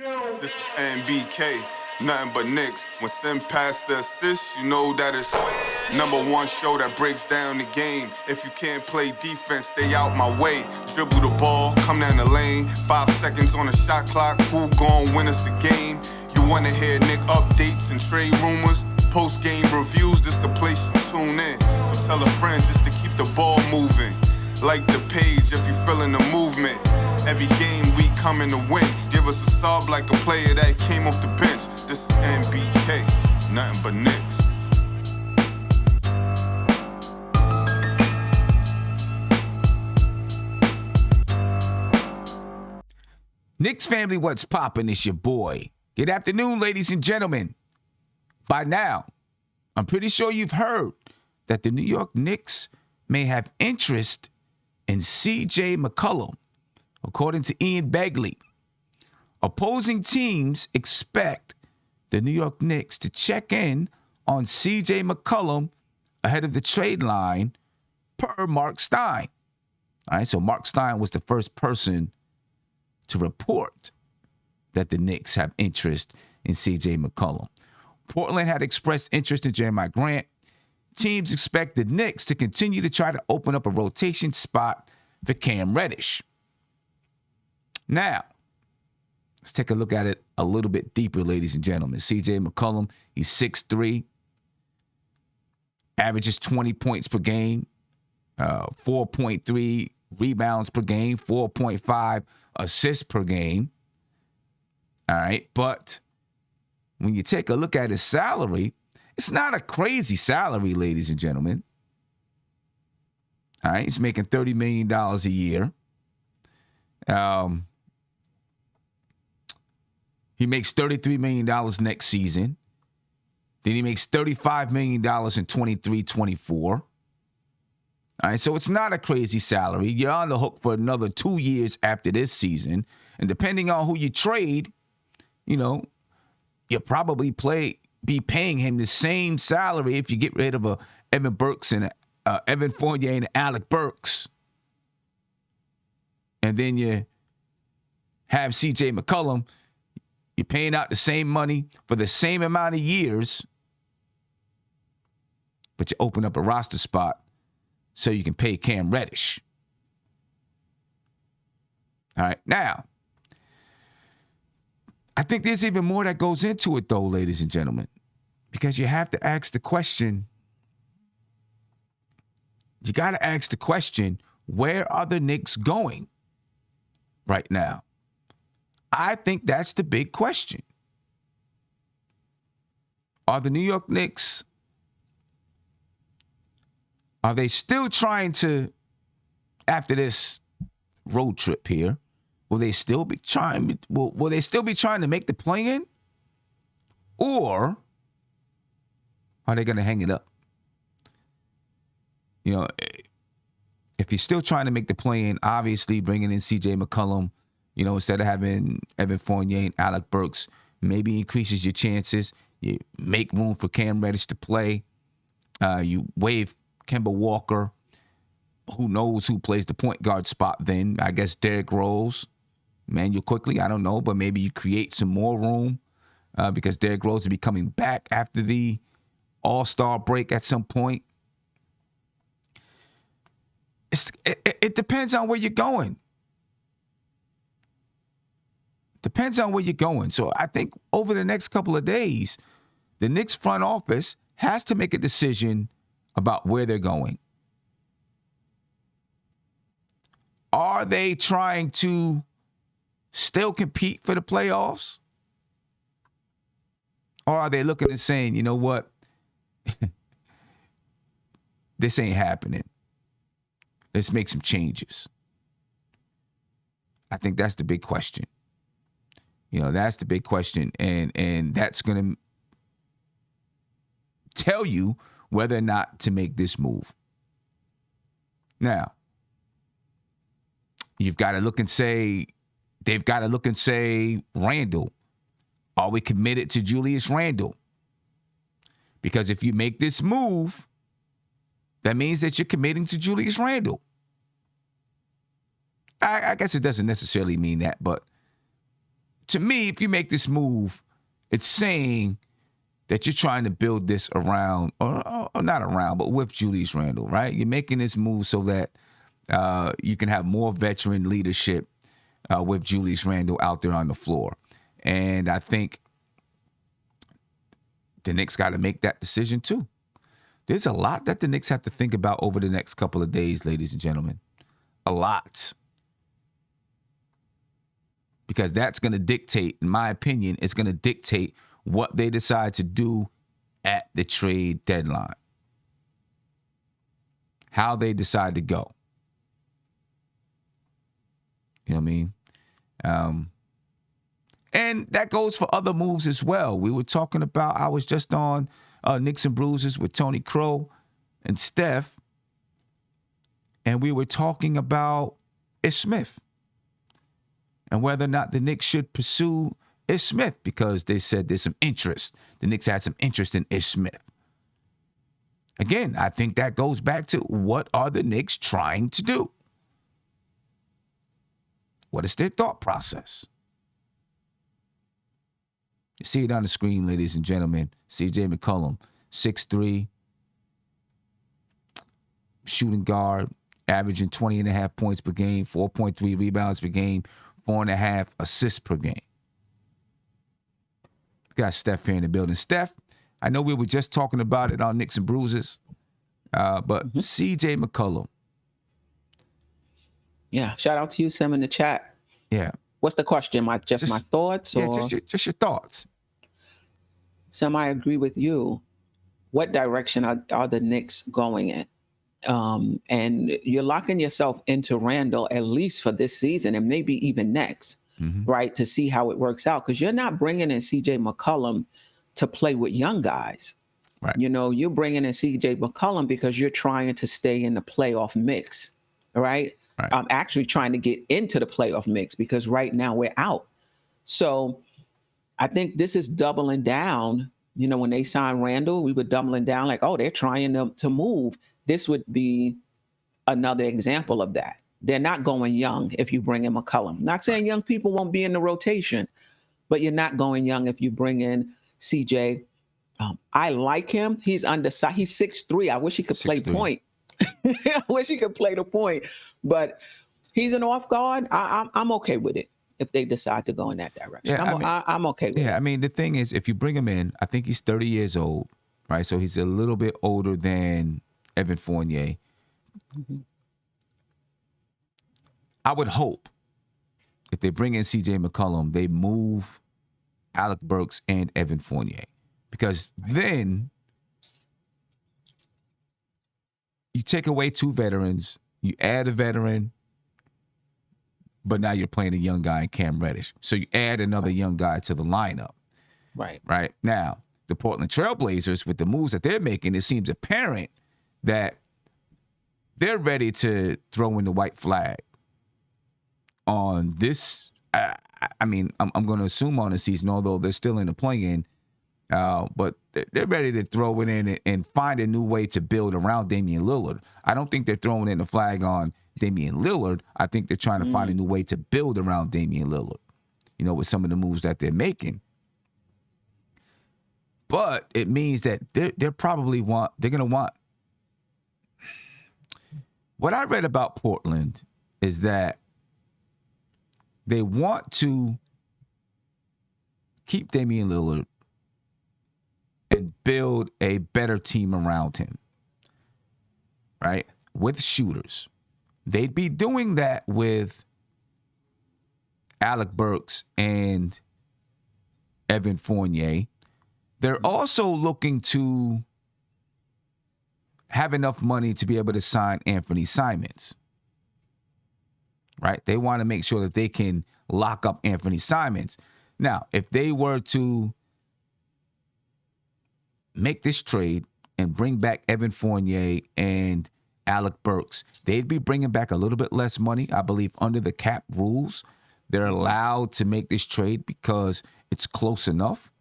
This is NBK, nothing but Knicks. When Sim passed the assist, you know that it's #1 show that breaks down the game. If you can't play defense, stay out my way. Dribble the ball, come down the lane. 5 seconds on the shot clock, who gon' win us the game? You wanna hear Nick updates and trade rumors? Post-game reviews, this the place you tune in. So tell a friend just to keep the ball moving. Like the page if you feeling the movement. Every game we coming to win. Give us a sub like a player that came off the bench. This is NBK, nothing but Knicks. Knicks family, what's poppin'? It's your boy. Good afternoon, ladies and gentlemen. By now, I'm pretty sure you've heard that the New York Knicks may have interest in CJ McCullom, according to Ian Begley. Opposing teams expect the New York Knicks to check in on CJ McCullom ahead of the trade line per Mark Stein. All right, so Mark Stein was the first person to report that the Knicks have interest in CJ McCullom. Portland had expressed interest in Jeremiah Grant. Teams expect the Knicks to continue to try to open up a rotation spot for Cam Reddish. Now, let's take a look at it a little bit deeper, ladies and gentlemen. CJ McCullum, he's 6'3", averages 20 points per game, 4.3 rebounds per game, 4.5 assists per game. All right, but when you take a look at his salary, it's not a crazy salary, ladies and gentlemen. All right, he's making $30 million a year. He makes $33 million next season. Then he makes $35 million in 23-24. All right, so it's not a crazy salary. You're on the hook for another 2 years after this season. And depending on who you trade, you know, you'll probably be paying him the same salary if you get rid of Evan Burks and Evan Fournier and Alec Burks. And then you have CJ McCullum. You're paying out the same money for the same amount of years, but you open up a roster spot so you can pay Cam Reddish. All right, now, I think there's even more that goes into it, though, ladies and gentlemen, because you have to ask the question. You got to ask the question, where are the Knicks going right now? I think that's the big question. Are the New York Knicks, are they still trying to, after this road trip here, will they still be trying to make the play-in? Or are they going to hang it up? You know, if you're still trying to make the play-in, obviously bringing in CJ McCullum, you know, instead of having Evan Fournier and Alec Burks, maybe increases your chances. You make room for Cam Reddish to play. You waive Kemba Walker. Who knows who plays the point guard spot then? I guess Derrick Rose, Manuel Quickly, I don't know, but maybe you create some more room because Derrick Rose will be coming back after the All-Star break at some point. It depends on where you're going. Depends on where you're going. So I think over the next couple of days, the Knicks front office has to make a decision about where they're going. Are they trying to still compete for the playoffs? Or are they looking and saying, you know what? This ain't happening. Let's make some changes. I think that's the big question. You know, that's the big question. And that's going to tell you whether or not to make this move. Now, you've got to look and say, they've got to look and say, Randle, are we committed to Julius Randle? Because if you make this move, that means that you're committing to Julius Randle. I guess it doesn't necessarily mean that, but to me, if you make this move, it's saying that you're trying to build this around, or not around, but with Julius Randle, right? You're making this move so that you can have more veteran leadership with Julius Randle out there on the floor. And I think the Knicks got to make that decision too. There's a lot that the Knicks have to think about over the next couple of days, ladies and gentlemen. A lot. Because that's going to dictate, in my opinion, it's going to dictate what they decide to do at the trade deadline. How they decide to go. You know what I mean? And that goes for other moves as well. We were talking about, I was just on Knicks and Bruises with Tony Crow and Steph, and we were talking about Ish Smith and whether or not the Knicks should pursue Ish Smith, because they said there's some interest. The Knicks had some interest in Ish Smith. Again, I think that goes back to, what are the Knicks trying to do? What is their thought process? You see it on the screen, ladies and gentlemen. CJ McCullom, 6'3", shooting guard, averaging 20.5 points per game, 4.3 rebounds per game, 4.5 assists per game. We got Steph here in the building. Steph, I know we were just talking about it on Knicks and Bruises, but CJ McCullom. Yeah, shout out to you, Sam, in the chat. Yeah. What's the question? My thoughts? Yeah, or just your thoughts. Sam, I agree with you. What direction are the Knicks going in? And you're locking yourself into Randle, at least for this season and maybe even next, right, to see how it works out. Because you're not bringing in CJ McCullum to play with young guys. Right. You know, you're bringing in CJ McCullum because you're trying to stay in the playoff mix, right? I'm actually trying to get into the playoff mix because right now we're out. So I think this is doubling down. You know, when they signed Randle, we were doubling down like, oh, they're trying to move. This would be another example of that. They're not going young if you bring in McCullum. Not saying young people won't be in the rotation, but you're not going young if you bring in CJ. I like him. He's undersized. He's 6'3". I wish he could play point. I wish he could play the point, but he's an off guard. I'm okay with it if they decide to go in that direction. Yeah, I'm okay with it. Yeah, I mean, the thing is, if you bring him in, I think he's 30 years old, right? So he's a little bit older than Evan Fournier. I would hope if they bring in CJ McCullum, they move Alec Burks and Evan Fournier, because then you take away two veterans, you add a veteran, but now you're playing a young guy in Cam Reddish. So you add another young guy to the lineup. Right. Right. Now, the Portland Trailblazers, with the moves that they're making, it seems apparent that they're ready to throw in the white flag on this. I mean, I'm going to assume on the season, although they're still in the play-in. But they're ready to throw it in and find a new way to build around Damian Lillard. I don't think they're throwing in the flag on Damian Lillard. I think they're trying to find a new way to build around Damian Lillard, you know, with some of the moves that they're making. But it means that they're going to want. What I read about Portland is that they want to keep Damian Lillard and build a better team around him, right? With shooters. They'd be doing that with Alec Burks and Evan Fournier. They're also looking to have enough money to be able to sign Anthony Simons, right? They want to make sure that they can lock up Anthony Simons. Now, if they were to make this trade and bring back Evan Fournier and Alec Burks, they'd be bringing back a little bit less money. I believe under the cap rules, they're allowed to make this trade because it's close enough,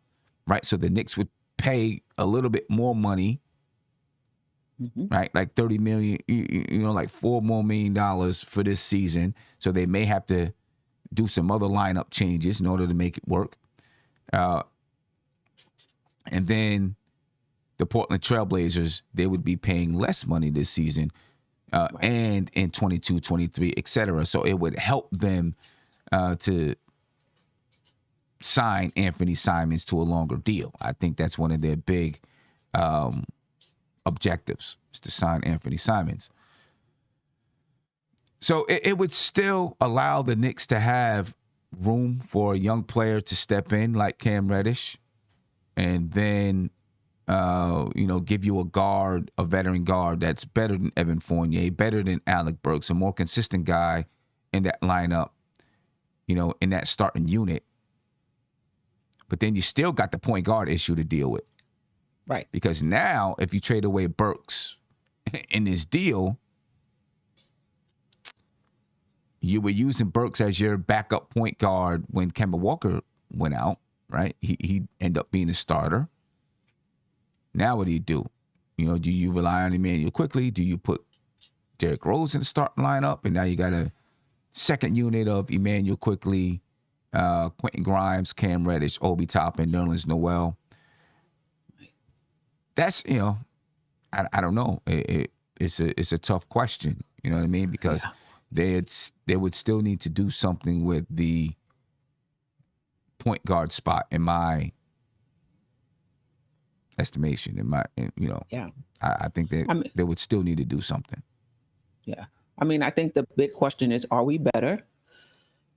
right? So the Knicks would pay a little bit more money, right? Like $30 million, you know, like $4 more million for this season. So they may have to do some other lineup changes in order to make it work. And then the Portland Trailblazers, they would be paying less money this season and in 22, 23, et cetera. So it would help them to sign Anthony Simons to a longer deal. I think that's one of their big objectives, is to sign Anthony Simons. So it would still allow the Knicks to have room for a young player to step in like Cam Reddish, and then give you a veteran guard that's better than Evan Fournier, better than Alec Burks, a more consistent guy in that lineup, in that starting unit. But then you still got the point guard issue to deal with. Right. Because now, if you trade away Burks in this deal, you were using Burks as your backup point guard when Kemba Walker went out, right? He ended up being a starter. Now what do you do? Do you rely on Emmanuel Quickly? Do you put Derrick Rose in the starting lineup? And now you got a second unit of Emmanuel Quickly, Quentin Grimes, Cam Reddish, Obi Toppin, Nerlens Noel. That's, I don't know. It's a tough question. You know what I mean? Because they would still need to do something with the point guard spot, in my estimation. I think they would still need to do something. Yeah. I think the big question is, are we better?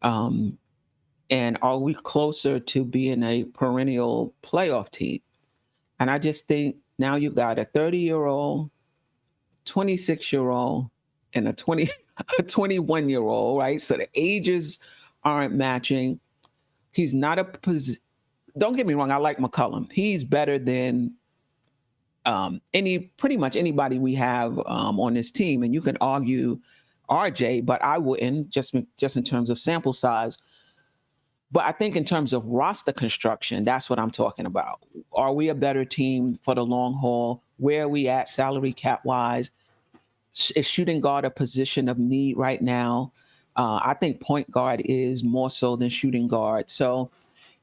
And are we closer to being a perennial playoff team? And I just think now you got a 30-year-old, 26-year-old, and a 21-year-old, right? So the ages aren't matching. He's not don't get me wrong, I like McCullum. He's better than pretty much anybody we have on this team. And you can argue RJ, but I wouldn't, just in terms of sample size. But I think in terms of roster construction, that's what I'm talking about. Are we a better team for the long haul? Where are we at salary cap wise? Is shooting guard a position of need right now? I think point guard is more so than shooting guard. So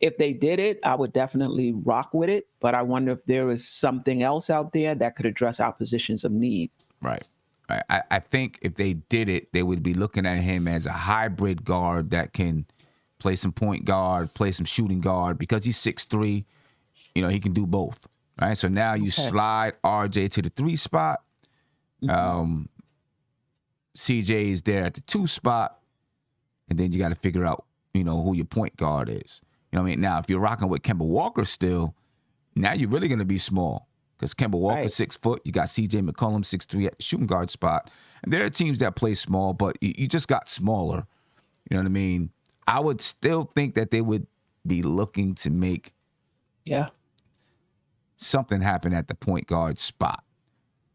if they did it, I would definitely rock with it. But I wonder if there is something else out there that could address our positions of need. Right. I think if they did it, they would be looking at him as a hybrid guard that can play some point guard, play some shooting guard. Because he's 6'3", he can do both. Right. So now you slide RJ to the 3 spot. CJ is there at the 2 spot. And then you got to figure out, who your point guard is. Now, if you're rocking with Kemba Walker still, now you're really going to be small. Because Kemba Walker's 6 foot. You got CJ McCullum, 6'3" at the shooting guard spot. And there are teams that play small, but you just got smaller. You know what I mean? I would still think that they would be looking to make something happen at the point guard spot.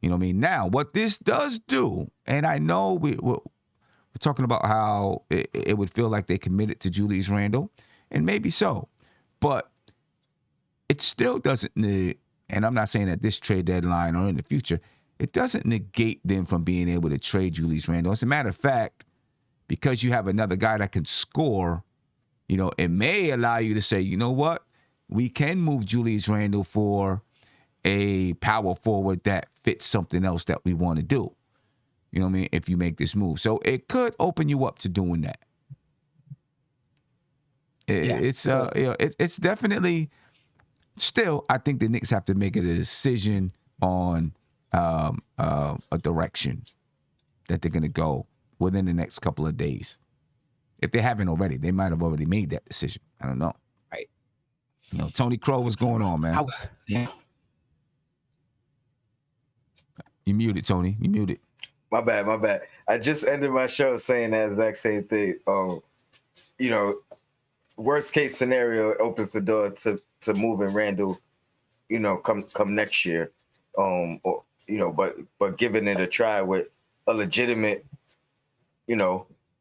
You know what I mean? Now, what this does do, and I know we're talking about how it would feel like they committed to Julius Randle, and maybe so, but it still doesn't, and I'm not saying at this trade deadline or in the future, it doesn't negate them from being able to trade Julius Randle. As a matter of fact, because you have another guy that can score, it may allow you to say, you know what, we can move Julius Randle for a power forward that fits something else that we want to do. You know what I mean? If you make this move. So it could open you up to doing that. It's definitely still, I think the Knicks have to make a decision on a direction that they're going to go within the next couple of days. If they haven't already, they might have already made that decision. I don't know. Right. Tony Crow, what's going on, man? You muted, Tony. You muted. My bad. I just ended my show saying that exact same thing. Worst case scenario, it opens the door to moving Randall, come next year. But giving it a try with a legitimate,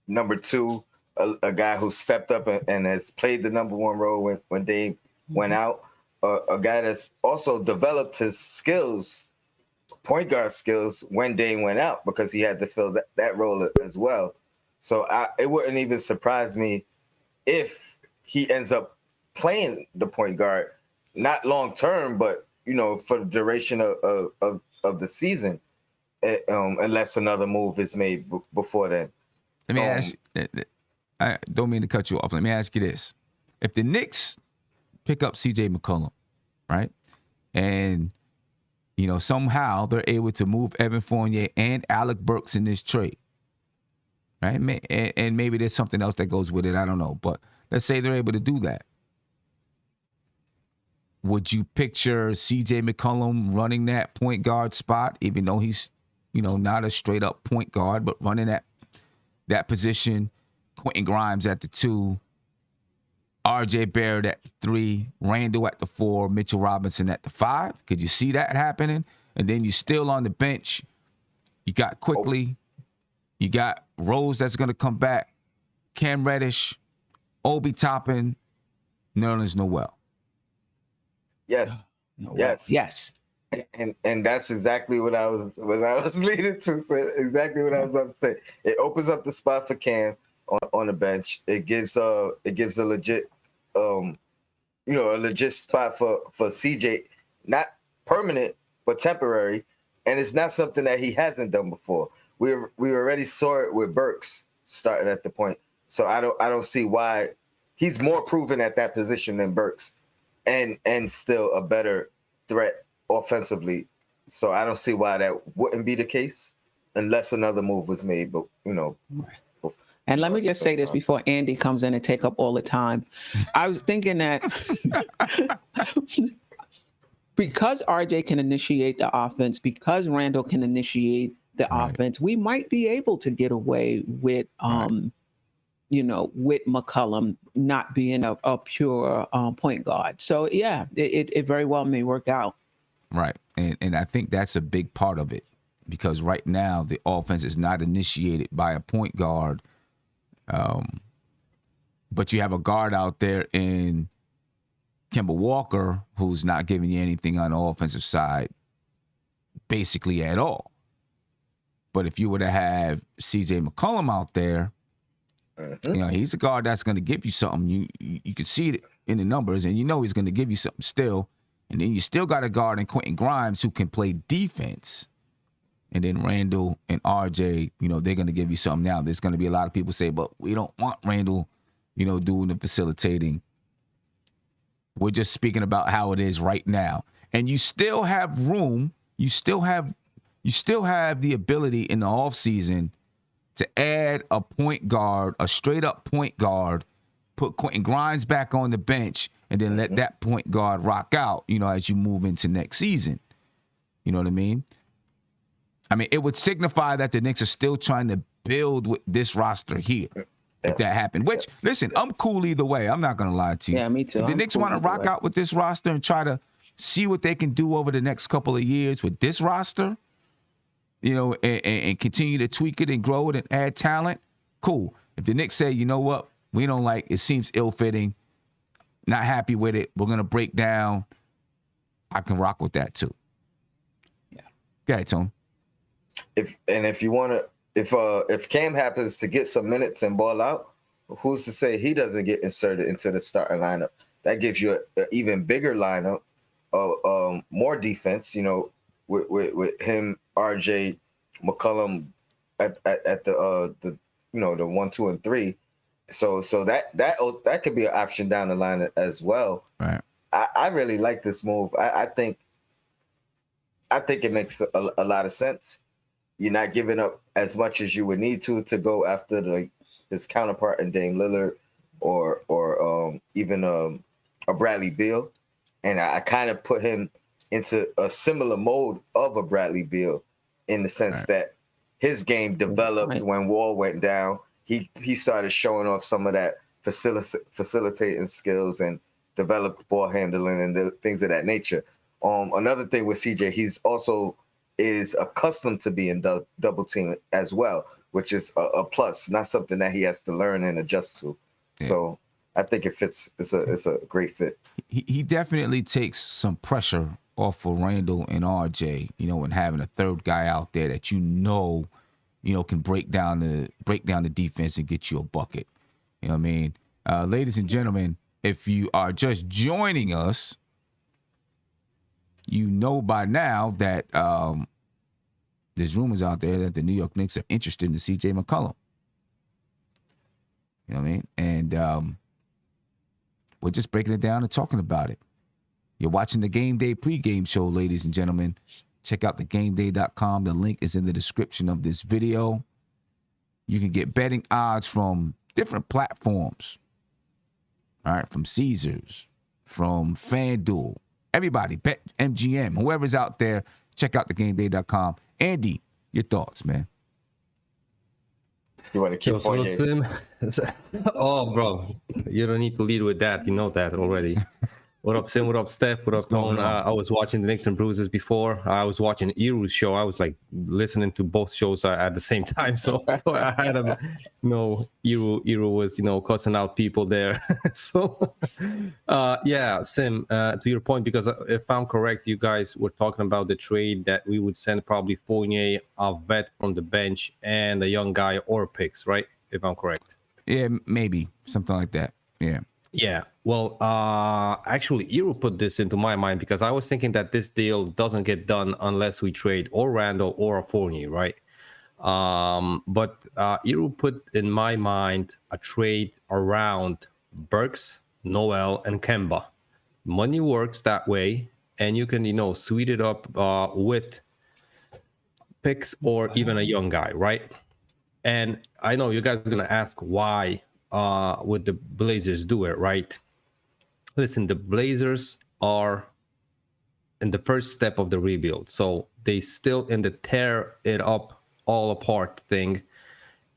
number 2, a guy who stepped up and has played the number 1 role when Dame went out, a guy that's also developed his skills, point guard skills, when Dame went out, because he had to fill that role as well. So it wouldn't even surprise me if he ends up playing the point guard, not long term, but for the duration of the season, unless another move is made before then. Let me ask. I don't mean to cut you off. Let me ask you this: if the Knicks pick up CJ McCullom, right, and somehow they're able to move Evan Fournier and Alec Burks in this trade, right? And maybe there's something else that goes with it. I don't know. But let's say they're able to do that. Would you picture CJ McCullom running that point guard spot, even though he's, not a straight up point guard, but running that position? Quentin Grimes at the 2, RJ Barrett at the 3, Randall at the 4, Mitchell Robinson at the 5. Could you see that happening? And then you still on the bench. You got Quickly. You got Rose that's going to come back. Cam Reddish, Obi Toppin, Nerlens Noel. Yes. Yes. Yes. And that's exactly what I was leading to. So exactly what I was about to say. It opens up the spot for Cam on the bench. It gives a legit a legit spot for CJ, not permanent but temporary, and it's not something that he hasn't done before. We already saw it with Burks starting at the point, so I don't see why he's more proven at that position than Burks, and still a better threat offensively. So I don't see why that wouldn't be the case unless another move was made. But And let me just say this before Andy comes in and take up all the time. I was thinking that because RJ can initiate the offense, because Randall can initiate the offense, we might be able to get away with, with McCullum not being a pure point guard. So, yeah, it very well may work out. Right. And I think that's a big part of it, because right now the offense is not initiated by a point guard. But you have a guard out there in Kemba Walker who's not giving you anything on the offensive side basically at all. But if you were to have CJ McCullum out there, he's a guard that's going to give you something. You can see it in the numbers, and he's going to give you something still. And then you still got a guard in Quentin Grimes who can play defense. And then Randall and RJ, they're going to give you something now. There's going to be a lot of people say, but we don't want Randall, doing the facilitating. We're just speaking about how it is right now. And you still have room. You still have the ability in the offseason to add a point guard, a straight-up point guard, put Quentin Grimes back on the bench, and then let that point guard rock out, as you move into next season. You know what I mean? I mean, it would signify that the Knicks are still trying to build with this roster here. If that happened. Which, listen, I'm cool either way. I'm not going to lie to you. Yeah, me too. If the Knicks want to rock out with this roster and try to see what they can do over the next couple of years with this roster, and continue to tweak it and grow it and add talent, cool. If the Knicks say, you know what, we don't like, it seems ill-fitting, not happy with it, we're going to break down, I can rock with that too. Yeah. Go ahead, Tone. If Cam happens to get some minutes and ball out, who's to say he doesn't get inserted into the starting lineup? That gives you an even bigger lineup of more defense. With him, RJ, McCullum at the 1, 2, and 3. So that could be an option down the line as well. Right. I really like this move. I think it makes a lot of sense. You're not giving up as much as you would need to go after his counterpart in Dame Lillard or even a Bradley Beal. And I kind of put him into a similar mode of a Bradley Beal in the sense that his game developed when Wall went down. He started showing off some of that facilitating skills and developed ball handling and things of that nature. Another thing with CJ, he's also is accustomed to being double teamed as well, which is a plus, not something that he has to learn and adjust to. Yeah. So I think it fits. It's a great fit. He definitely takes some pressure off of Randall and RJ, and having a third guy out there that can break down the defense and get you a bucket. You know what I mean? Ladies and gentlemen, if you are just joining us, you know by now that there's rumors out there that the New York Knicks are interested in CJ McCullom. You know what I mean? And we're just breaking it down and talking about it. You're watching the Game Day pregame show, ladies and gentlemen. Check out thegameday.com. The link is in the description of this video. You can get betting odds from different platforms. All right, from Caesars, from FanDuel, everybody, BetMGM, whoever's out there, check out thegameday.com. Andy, your thoughts, man. You want to keep on Oh, bro, you don't need to lead with that. You know that already. What up, Sim? What up, Steph? What up, Tone? I was watching the Knicks and Bruises before. I was watching Iru's show. I was like listening to both shows at the same time. So I had Iru was, cussing out people there. So, yeah, Sim, to your point, because if I'm correct, you guys were talking about the trade that we would send probably Fournier, a vet from the bench, and a young guy or picks, right? If I'm correct. Yeah, maybe. Something like that. Yeah. Yeah, well, actually, Iru put this into my mind because I was thinking that this deal doesn't get done unless we trade or Randall or a Fournier, right? But Iru put in my mind a trade around Burks, Noel, and Kemba. Money works that way, and you can, sweet it up with picks or even a young guy, right? And I know you guys are going to ask why would the Blazers do it, right? Listen, the Blazers are in the first step of the rebuild. So they still in the tear it up, all apart thing.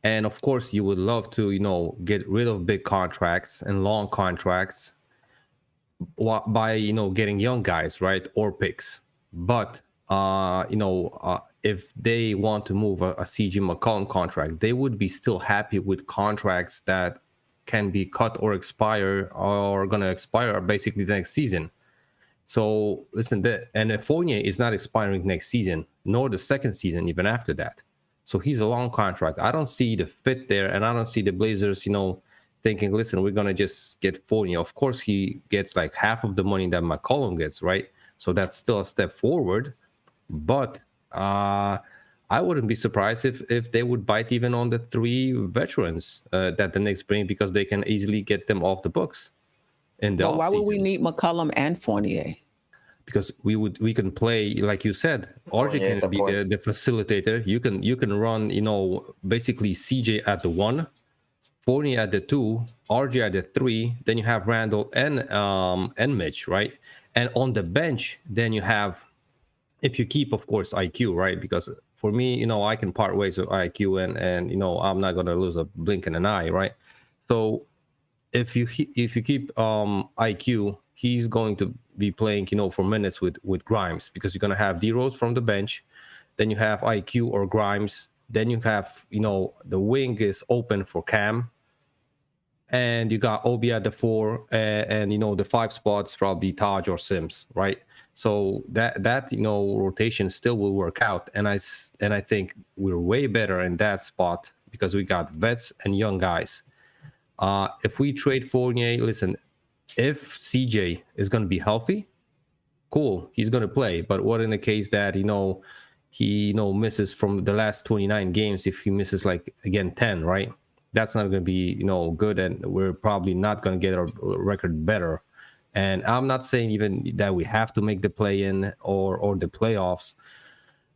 And of course, you would love to, get rid of big contracts and long contracts by, getting young guys, right? Or picks. But, if they want to move a CJ McCullom contract, they would be still happy with contracts that can be cut or expire or going to expire basically the next season. So listen, and Fournier is not expiring next season, nor the second season, even after that. So he's a long contract. I don't see the fit there, and I don't see the Blazers, thinking, listen, we're going to just get Fournier. Of course, he gets like half of the money that McCollum gets, right? So that's still a step forward. But I wouldn't be surprised if they would bite even on the 3 veterans that the Knicks bring, because they can easily get them off the books in the offseason. Why would we need McCullum and Fournier? Because we can play, like you said, RJ can be the facilitator. You can run, basically CJ at the 1, Fournier at the 2, RJ at the 3. Then you have Randall and Mitch, right? And on the bench, then you have, if you keep, of course, IQ, right? Because for me, I can part ways with IQ, and I'm not gonna lose a blink in an eye, right? So if you keep IQ, he's going to be playing, for minutes with Grimes, because you're gonna have D-Rose from the bench, then you have IQ or Grimes, then you have, the wing is open for Cam, and you got Obi at the 4, and the 5 spots probably Taj or Sims, right? So that rotation still will work out, and I think we're way better in that spot because we got vets and young guys. If we trade Fournier, listen, if CJ is going to be healthy, cool, he's going to play. But what in the case that he misses from the last 29 games? If he misses like again 10, right? That's not going to be good, and we're probably not going to get our record better. And I'm not saying even that we have to make the play-in or the playoffs,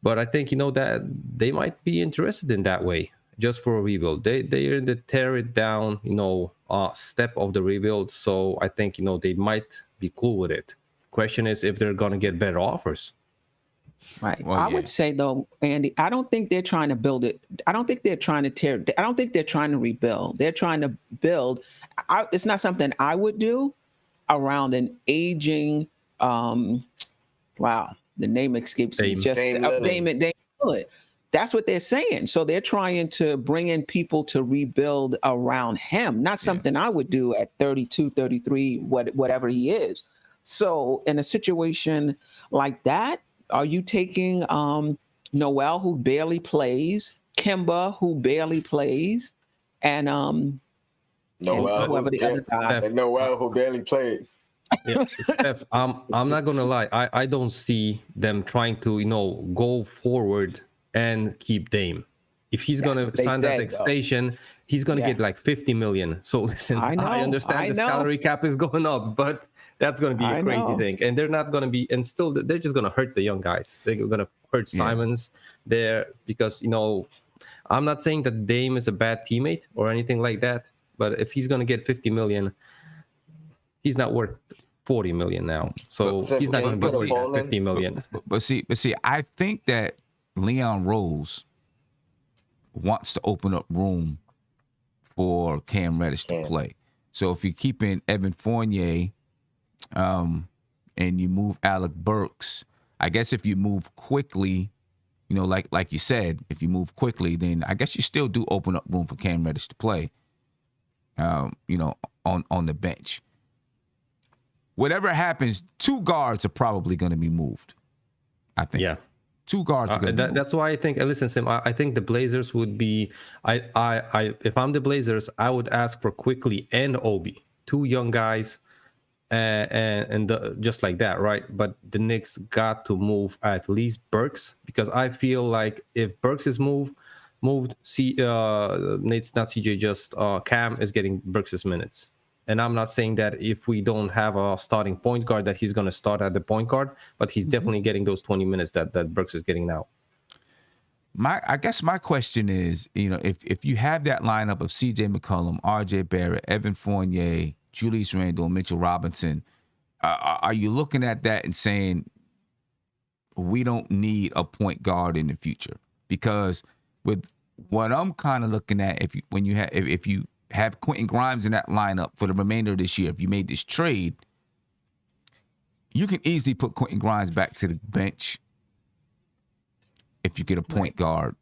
but I think that they might be interested in that way, just for a rebuild. They're in the tear it down step of the rebuild, so I think they might be cool with it. Question is if they're going to get better offers. Right. Well, I would say, though, Andy, I don't think they're trying to build it. I don't think they're trying to tear. I don't think they're trying to rebuild. They're trying to build. It's not something I would do around an aging. Wow, the name escapes me. Just Dame Lillard. That's what they're saying. So they're trying to bring in people to rebuild around him. Not something I would do at 32, 33, whatever he is. So in a situation like that, are you taking Noel, who barely plays, Kemba, who barely plays, and whoever the other guy. And Noel, who barely plays. Yeah, Steph, I'm not gonna lie. I don't see them trying to go forward and keep Dame. If he's gonna sign that extension, he's gonna get like 50 million. So listen, I understand the salary cap is going up, but that's gonna be a crazy thing. And they're not gonna be, and still they're just gonna hurt the young guys. They're gonna hurt Simons there because I'm not saying that Dame is a bad teammate or anything like that, but if he's gonna get 50 million, he's not worth 40 million now. So he's not gonna be worth 50 million. But see, I think that Leon Rose wants to open up room for Cam Reddish to play. So if you're keeping Evan Fournier and you move Alec Burks, I guess if you move quickly, like you said, if you move quickly, then I guess you still do open up room for Cam Reddish to play, on the bench. Whatever happens, 2 guards are probably going to be moved, I think. Yeah. 2 guards. That's why I think. Listen, Sim. I think the Blazers would be. If I'm the Blazers, I would ask for Quickly and Obi, 2 young guys, and just like that, right? But the Knicks got to move at least Burks, because I feel like if Burks is moved, it's not CJ, just Cam is getting Burks' minutes. And I'm not saying that if we don't have a starting point guard that he's going to start at the point guard, but he's definitely getting those 20 minutes that Burks is getting now. I guess my question is, if you have that lineup of CJ McCullom, RJ Barrett, Evan Fournier, Julius Randle, Mitchell Robinson, are you looking at that and saying we don't need a point guard in the future? Because with what I'm kind of looking at, if you have Quentin Grimes in that lineup for the remainder of this year, if you made this trade, you can easily put Quentin Grimes back to the bench if you get a point guard.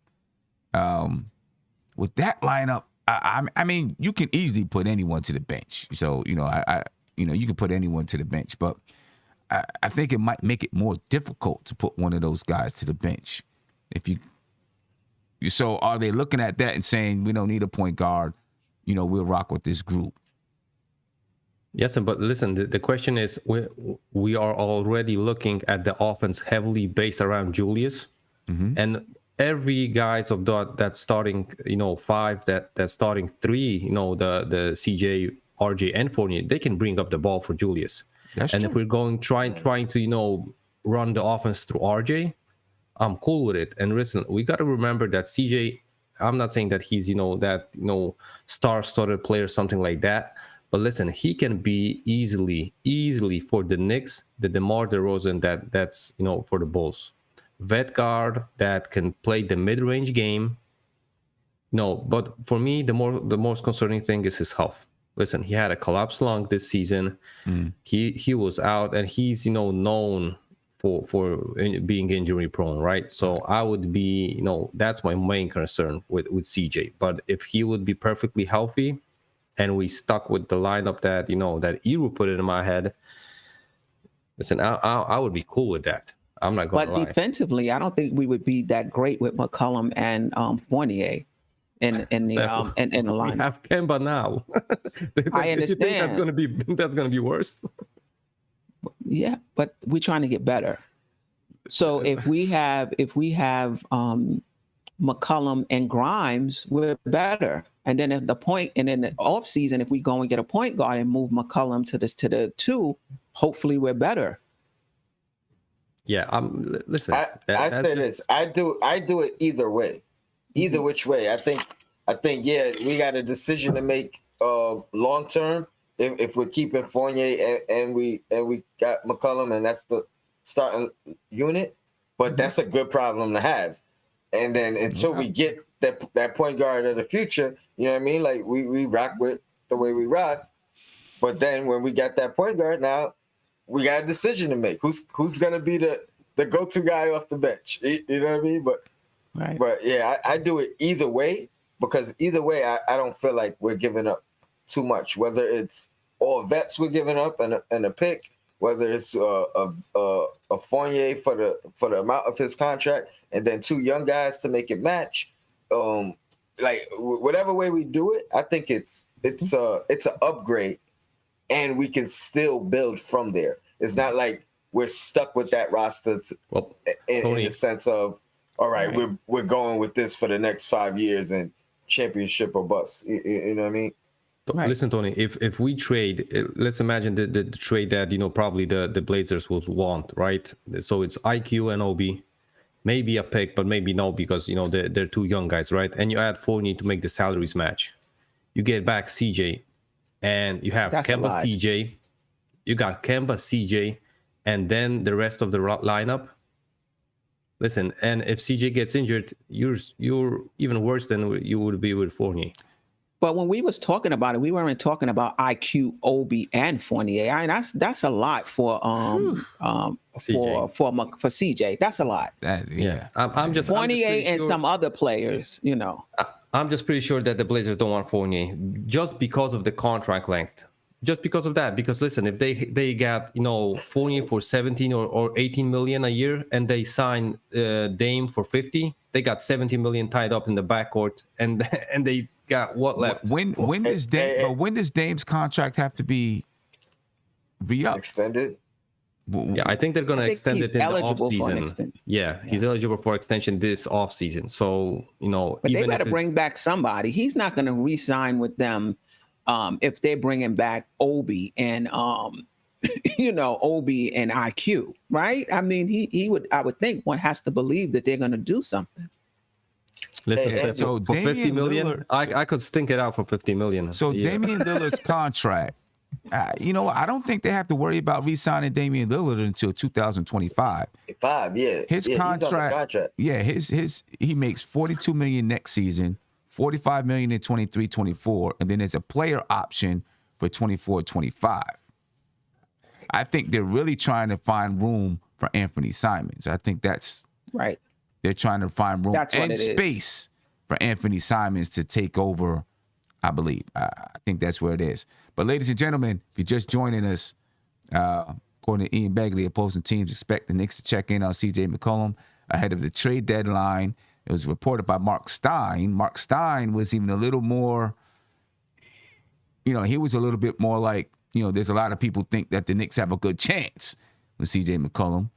With that lineup, I mean, you can easily put anyone to the bench. So, you can put anyone to the bench, but I think it might make it more difficult to put one of those guys to the bench. So are they looking at that and saying, we don't need a point guard, we'll rock with this group? Yes, but listen, the question is, we are already looking at the offense heavily based around Julius, and every guys of that's starting, 5, that's starting 3, the CJ, RJ, and Fournier, they can bring up the ball for Julius. That's true. If we're trying to run the offense through RJ, I'm cool with it. And listen, we got to remember that CJ, I'm not saying that he's, star-studded player, something like that. But listen, he can be easily for the Knicks, the DeMar DeRozan that's for the Bulls. Vet guard that can play the mid-range game. No, but for me, the most concerning thing is his health. Listen, he had a collapsed lung this season. He was out, and he's known for being injury prone, right? So I would be, that's my main concern with CJ. But if he would be perfectly healthy and we stuck with the lineup that, that Eru put it in my head, listen, I would be cool with that. I'm not going to lie. But defensively, I don't think we would be that great with McCullum and Fournier in the line. We have Kemba now. I understand. You think that's gonna be worse? Yeah, but we're trying to get better. So if we have McCullum and Grimes, we're better. And then at the off season, if we go and get a point guard and move McCullum to the 2, hopefully we're better. Yeah, listen. I say this. I do it either way, either which way. I think yeah, we got a decision to make long term. If we're keeping Fournier and we got McCullum, and that's the starting unit, but that's a good problem to have. And then until we get that point guard of the future, you know what I mean? Like we rock with the way we rock, but then when we got that point guard, now we got a decision to make. Who's gonna be the go-to guy off the bench? You know what I mean? But yeah, I do it either way, because either way, I don't feel like we're giving up too much. Whether it's all vets we're giving up and a pick, whether it's a Fournier for the amount of his contract, and then 2 young guys to make it match. Like whatever way we do it, I think it's it's an upgrade, and we can still build from there. It's not like we're stuck with that roster in the sense of, all right, we're going with this for the next 5 years and championship or bust. You know what I mean? Right. Listen, Tony, if we trade, let's imagine the trade that, probably the Blazers would want, right? So it's IQ and OB, maybe a pick, but maybe no, because, they're two young guys, right? And you add Fournier to make the salaries match. You get back CJ, and you have Kemba, CJ. You got Kemba, CJ, and then the rest of the lineup. Listen, and if CJ gets injured, you're even worse than you would be with Fournier. But when we was talking about it, we weren't talking about IQ, OB, and Fournier. I mean, that's a lot for CJ. That's a lot. I'm just Fournier and sure, some other players. I'm just pretty sure that the Blazers don't want Fournier just because of the contract length. Just because of that. Because listen, if they got Fournier for 17 or 18 million a year, and they sign Dame for 50, they got 70 million tied up in the backcourt, and they got what left? When does Dame's contract have to be re-upped? Extended? Yeah, I think they're going to extend it in the offseason. Yeah, he's eligible for extension this offseason. So, but they better bring back somebody. He's not going to re-sign with them if they're bringing back Obi and Obi and IQ, right? I mean, I would think one has to believe that they're going to do something. Listen, so for 50 million, Lillard, I could stink it out for 50 million. So Damian Lillard's contract, I don't think they have to worry about re-signing Damian Lillard until 2025. His contract, he makes 42 million next season, 45 million in 23-24, and then there's a player option for 24-25. I think they're really trying to find room for Anthony Simons. I think that's right. They're trying to find room and space for Anthony Simons to take over, I believe. I think that's where it is. But ladies and gentlemen, if you're just joining us, according to Ian Begley, opposing teams expect the Knicks to check in on CJ McCullom ahead of the trade deadline. It was reported by Mark Stein. Mark Stein was even a little more, he was a little bit more like, there's a lot of people think that the Knicks have a good chance with CJ McCullom.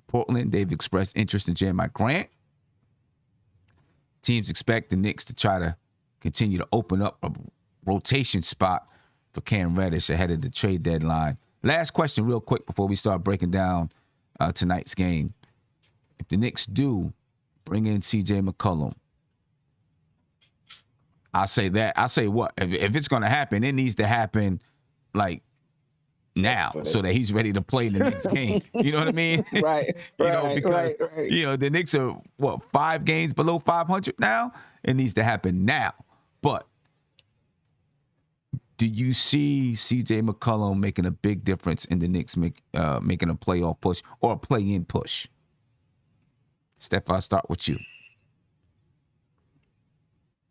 Portland, they've expressed interest in Jeremiah Grant. Teams expect the Knicks to try to continue to open up a rotation spot for Cam Reddish ahead of the trade deadline. Last question real quick before we start breaking down tonight's game. If the Knicks do bring in CJ McCullom, I'll say what? If it's going to happen, it needs to happen like now, so that he's ready to play the next game. You know what I mean? Right. Because the Knicks are 5 games below 500 now. It needs to happen now. But do you see CJ McCullom making a big difference in the Knicks making a playoff push or a play-in push? Steph, I'll start with you.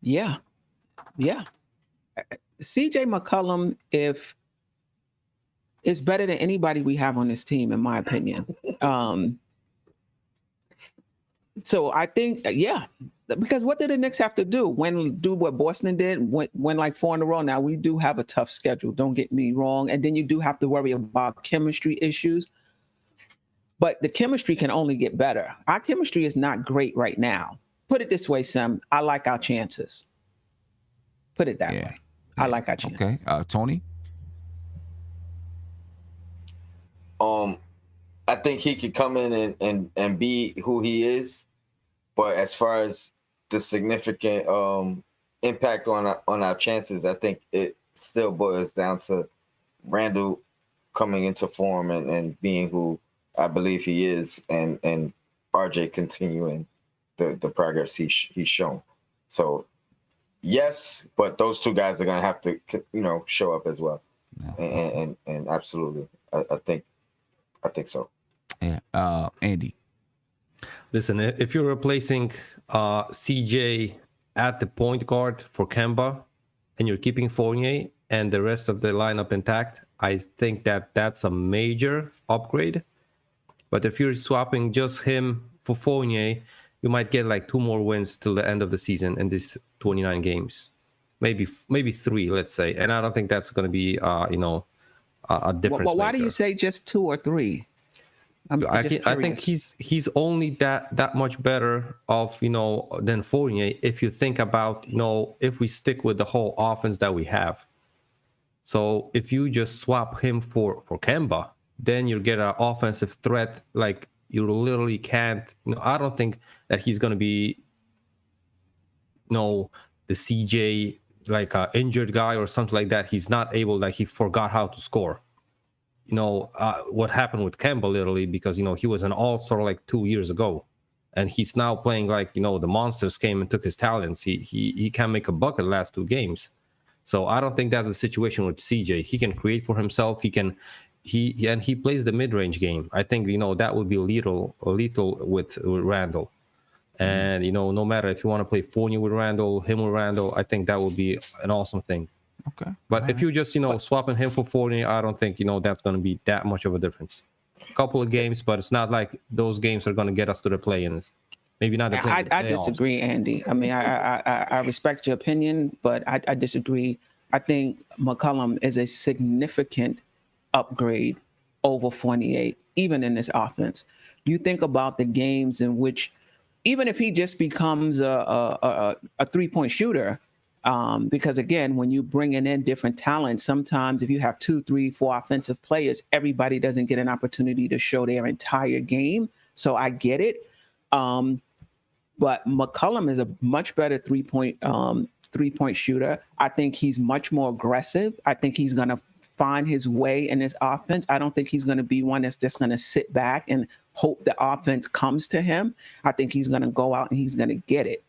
Yeah. CJ McCullom, if it's better than anybody we have on this team, in my opinion. So I think, because what did the Knicks have to do? Do what Boston did, win like 4 in a row. Now, we do have a tough schedule, don't get me wrong. And then you do have to worry about chemistry issues. But the chemistry can only get better. Our chemistry is not great right now. Put it this way, Sam, I like our chances. Put it that way. I like our chances. Okay. Tony? I think he could come in and be who he is, but as far as the significant impact on our chances, I think it still boils down to Randall coming into form and being who I believe he is, and RJ continuing the progress he's shown. So yes, but those two guys are gonna have to show up as well, and absolutely, I think so. Yeah, Andy. Listen, if you're replacing CJ at the point guard for Kemba, and you're keeping Fournier and the rest of the lineup intact, I think that's a major upgrade. But if you're swapping just him for Fournier, you might get like 2 more wins till the end of the season in these 29 games. maybe 3, let's say. And I don't think that's going to be, a difference. Well, why do maker. you say just 2 or 3? I think he's only that much better off, than Fournier if you think about, if we stick with the whole offense that we have. So if you just swap him for Kemba, then you get an offensive threat like you literally can't. I don't think that he's going to be, the CJ like an injured guy or something like that. He's not able, like he forgot how to score. What happened with Kemba literally, because he was an all-star like 2 years ago, and he's now playing like the monsters came and took his talents. He can't make a bucket last 2 games. So I don't think that's a situation with CJ. He can create for himself. He plays the mid-range game. I think that would be lethal with Randall. And no matter if you want to play Fournier with Randall, him with Randall, I think that would be an awesome thing. Okay. But if you just, swapping him for Fournier, I don't think, that's going to be that much of a difference. A couple of games, but it's not like those games are going to get us to the play-ins. Maybe not the play-ins. I disagree, Andy. I mean, I respect your opinion, but I disagree. I think McCullom is a significant upgrade over Fournier, even in this offense. You think about the games in which, even if he just becomes a three-point shooter, because again, when you bringing in different talents, sometimes if you have 2, 3, 4 offensive players, everybody doesn't get an opportunity to show their entire game. So I get it. But McCullom is a much better three-point shooter. I think he's much more aggressive. I think he's going to find his way in this offense. I don't think he's going to be one that's just going to sit back and hope the offense comes to him. I think he's going to go out and he's going to get it.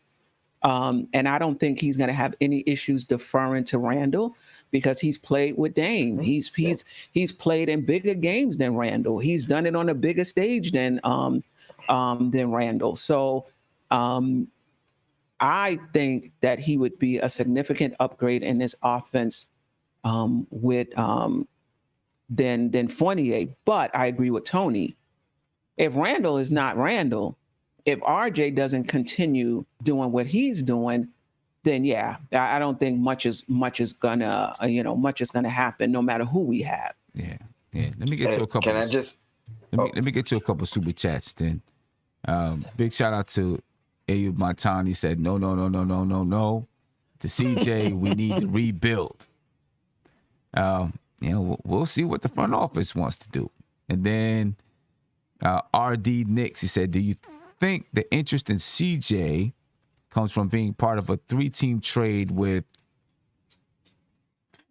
And I don't think he's going to have any issues deferring to Randall because he's played with Dame. He's played in bigger games than Randall. He's done it on a bigger stage than Randall. So I think that he would be a significant upgrade in this offense with than Fournier. But I agree with Tony. If Randall is not Randall, if RJ doesn't continue doing what he's doing, then yeah, I don't think much is gonna happen no matter who we have. Yeah. Let me get to a couple. Can I just? Let me get to a couple super chats then. Big shout out to Ayub Matan. He said no. To CJ, we need to rebuild. We'll see what the front office wants to do. And then RD Knicks, he said, do you think the interest in CJ comes from being part of a 3-team trade with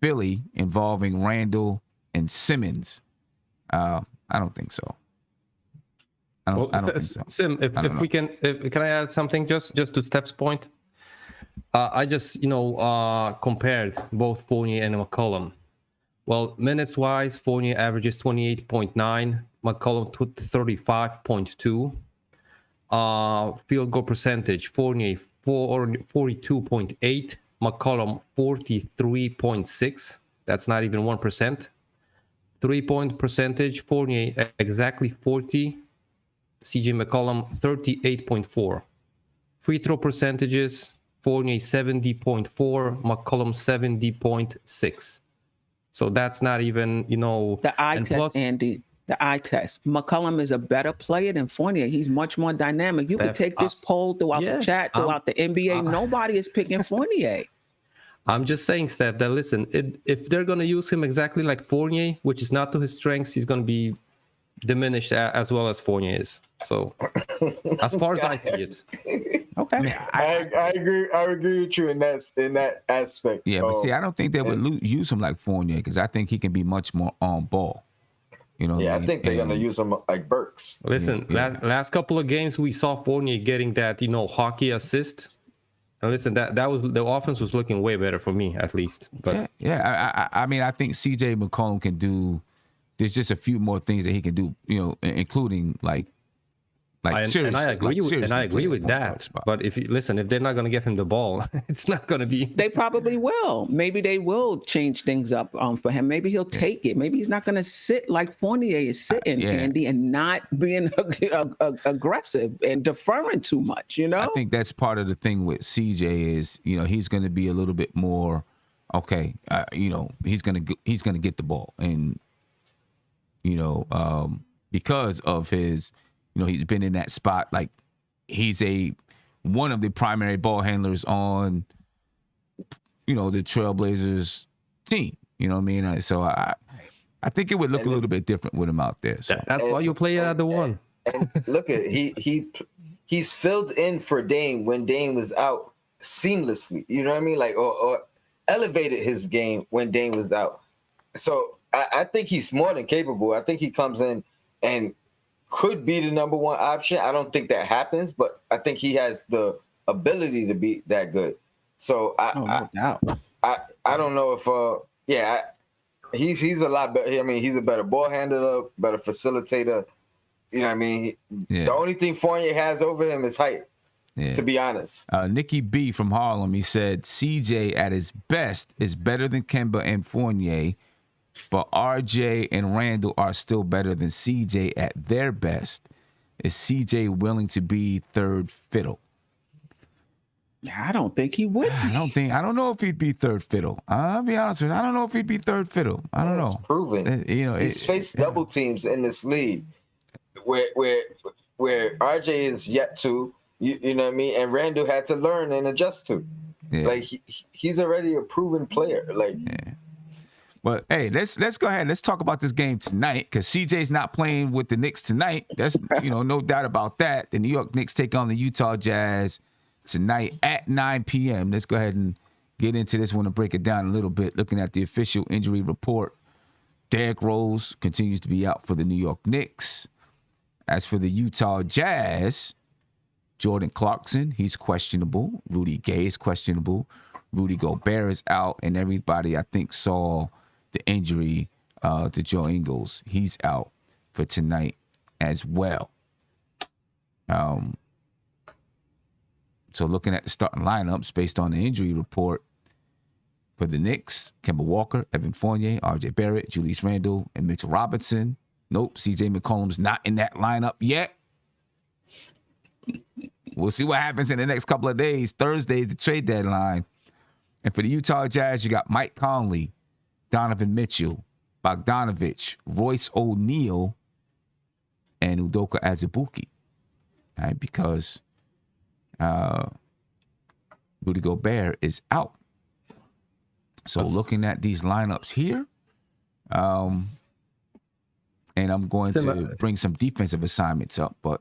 Philly involving Randall and Simmons? I don't think so. I don't think so. Sim, if we can I add something just to Steph's point? I just compared both Fournier and McCullom. Well, minutes wise, Fournier averages 28.9, McCullom 35.2. Field goal percentage, Fournier 42.8, McCullom 43.6. That's not even 1%. 3-point percentage, Fournier exactly 40. CJ McCullom 38.4. Free throw percentages, Fournier 70.4, McCullom 70.6. So that's not even, the eye test, plus, Andy. The eye test. McCullom is a better player than Fournier. He's much more dynamic. You could take this poll throughout the chat, throughout the NBA. Nobody is picking Fournier. I'm just saying, Steph, that listen, if they're going to use him exactly like Fournier, which is not to his strengths, he's going to be diminished as well as Fournier is. So, as far as I see it. Okay. I agree with you in that aspect. Yeah, but see, I don't think they would use him like Fournier because I think he can be much more on ball. I think they're gonna use him like Burks. Listen, last couple of games we saw Fournier getting that hockey assist. And listen, that was the offense was looking way better for me at least. But I mean, I think CJ McCollum can do. There's just a few more things that he can do, including like Like seriously, and I agree with that. Spot. But if they're not going to give him the ball, it's not going to be. They probably will. Maybe they will change things up for him. Maybe he'll take it. Maybe he's not going to sit like Fournier is sitting, Andy, and not being aggressive and deferring too much. I think that's part of the thing with CJ is he's going to be a little bit more okay. He's going to get the ball, and because of his. He's been in that spot. Like he's one of the primary ball handlers on, the Trailblazers team. You know what I mean? So I think it would look a little bit different with him out there. So that's why you play at the one. And look at he's filled in for Dame when Dame was out seamlessly. You know what I mean? Like or elevated his game when Dame was out. So I think he's more than capable. I think he comes in and could be the number one option. I don't think that happens, but I think he has the ability to be that good. So I don't know if he's a lot better. I mean, he's a better ball handler, better facilitator. You know what I mean? Yeah. The only thing Fournier has over him is height. Yeah. To be honest. Nikki B from Harlem, he said CJ at his best is better than Kemba and Fournier. But RJ and Randall are still better than CJ at their best. Is CJ willing to be third fiddle? I don't think he would be. I don't know if he'd be third fiddle. I'll be honest with you. I don't know if he'd be third fiddle. I don't know. It's proven. He's faced double teams in this league where RJ is yet to, you know what I mean? And Randall had to learn and adjust to. Yeah. Like he's already a proven player. Like But hey, let's go ahead. Let's talk about this game tonight because CJ's not playing with the Knicks tonight. That's no doubt about that. The New York Knicks take on the Utah Jazz tonight at 9 p.m. Let's go ahead and get into this one and break it down a little bit. Looking at the official injury report, Derrick Rose continues to be out for the New York Knicks. As for the Utah Jazz, Jordan Clarkson, he's questionable. Rudy Gay is questionable. Rudy Gobert is out, and everybody I think saw the injury to Joe Ingles. He's out for tonight as well. So looking at the starting lineups based on the injury report for the Knicks, Kemba Walker, Evan Fournier, RJ Barrett, Julius Randle, and Mitchell Robinson. Nope, CJ McCullum's not in that lineup yet. We'll see what happens in the next couple of days. Thursday is the trade deadline. And for the Utah Jazz, you got Mike Conley, Donovan Mitchell, Bogdanovich, Royce O'Neal, and Udoka Azubuike. All right, because Rudy Gobert is out. So looking at these lineups here, and I'm going to bring some defensive assignments up, but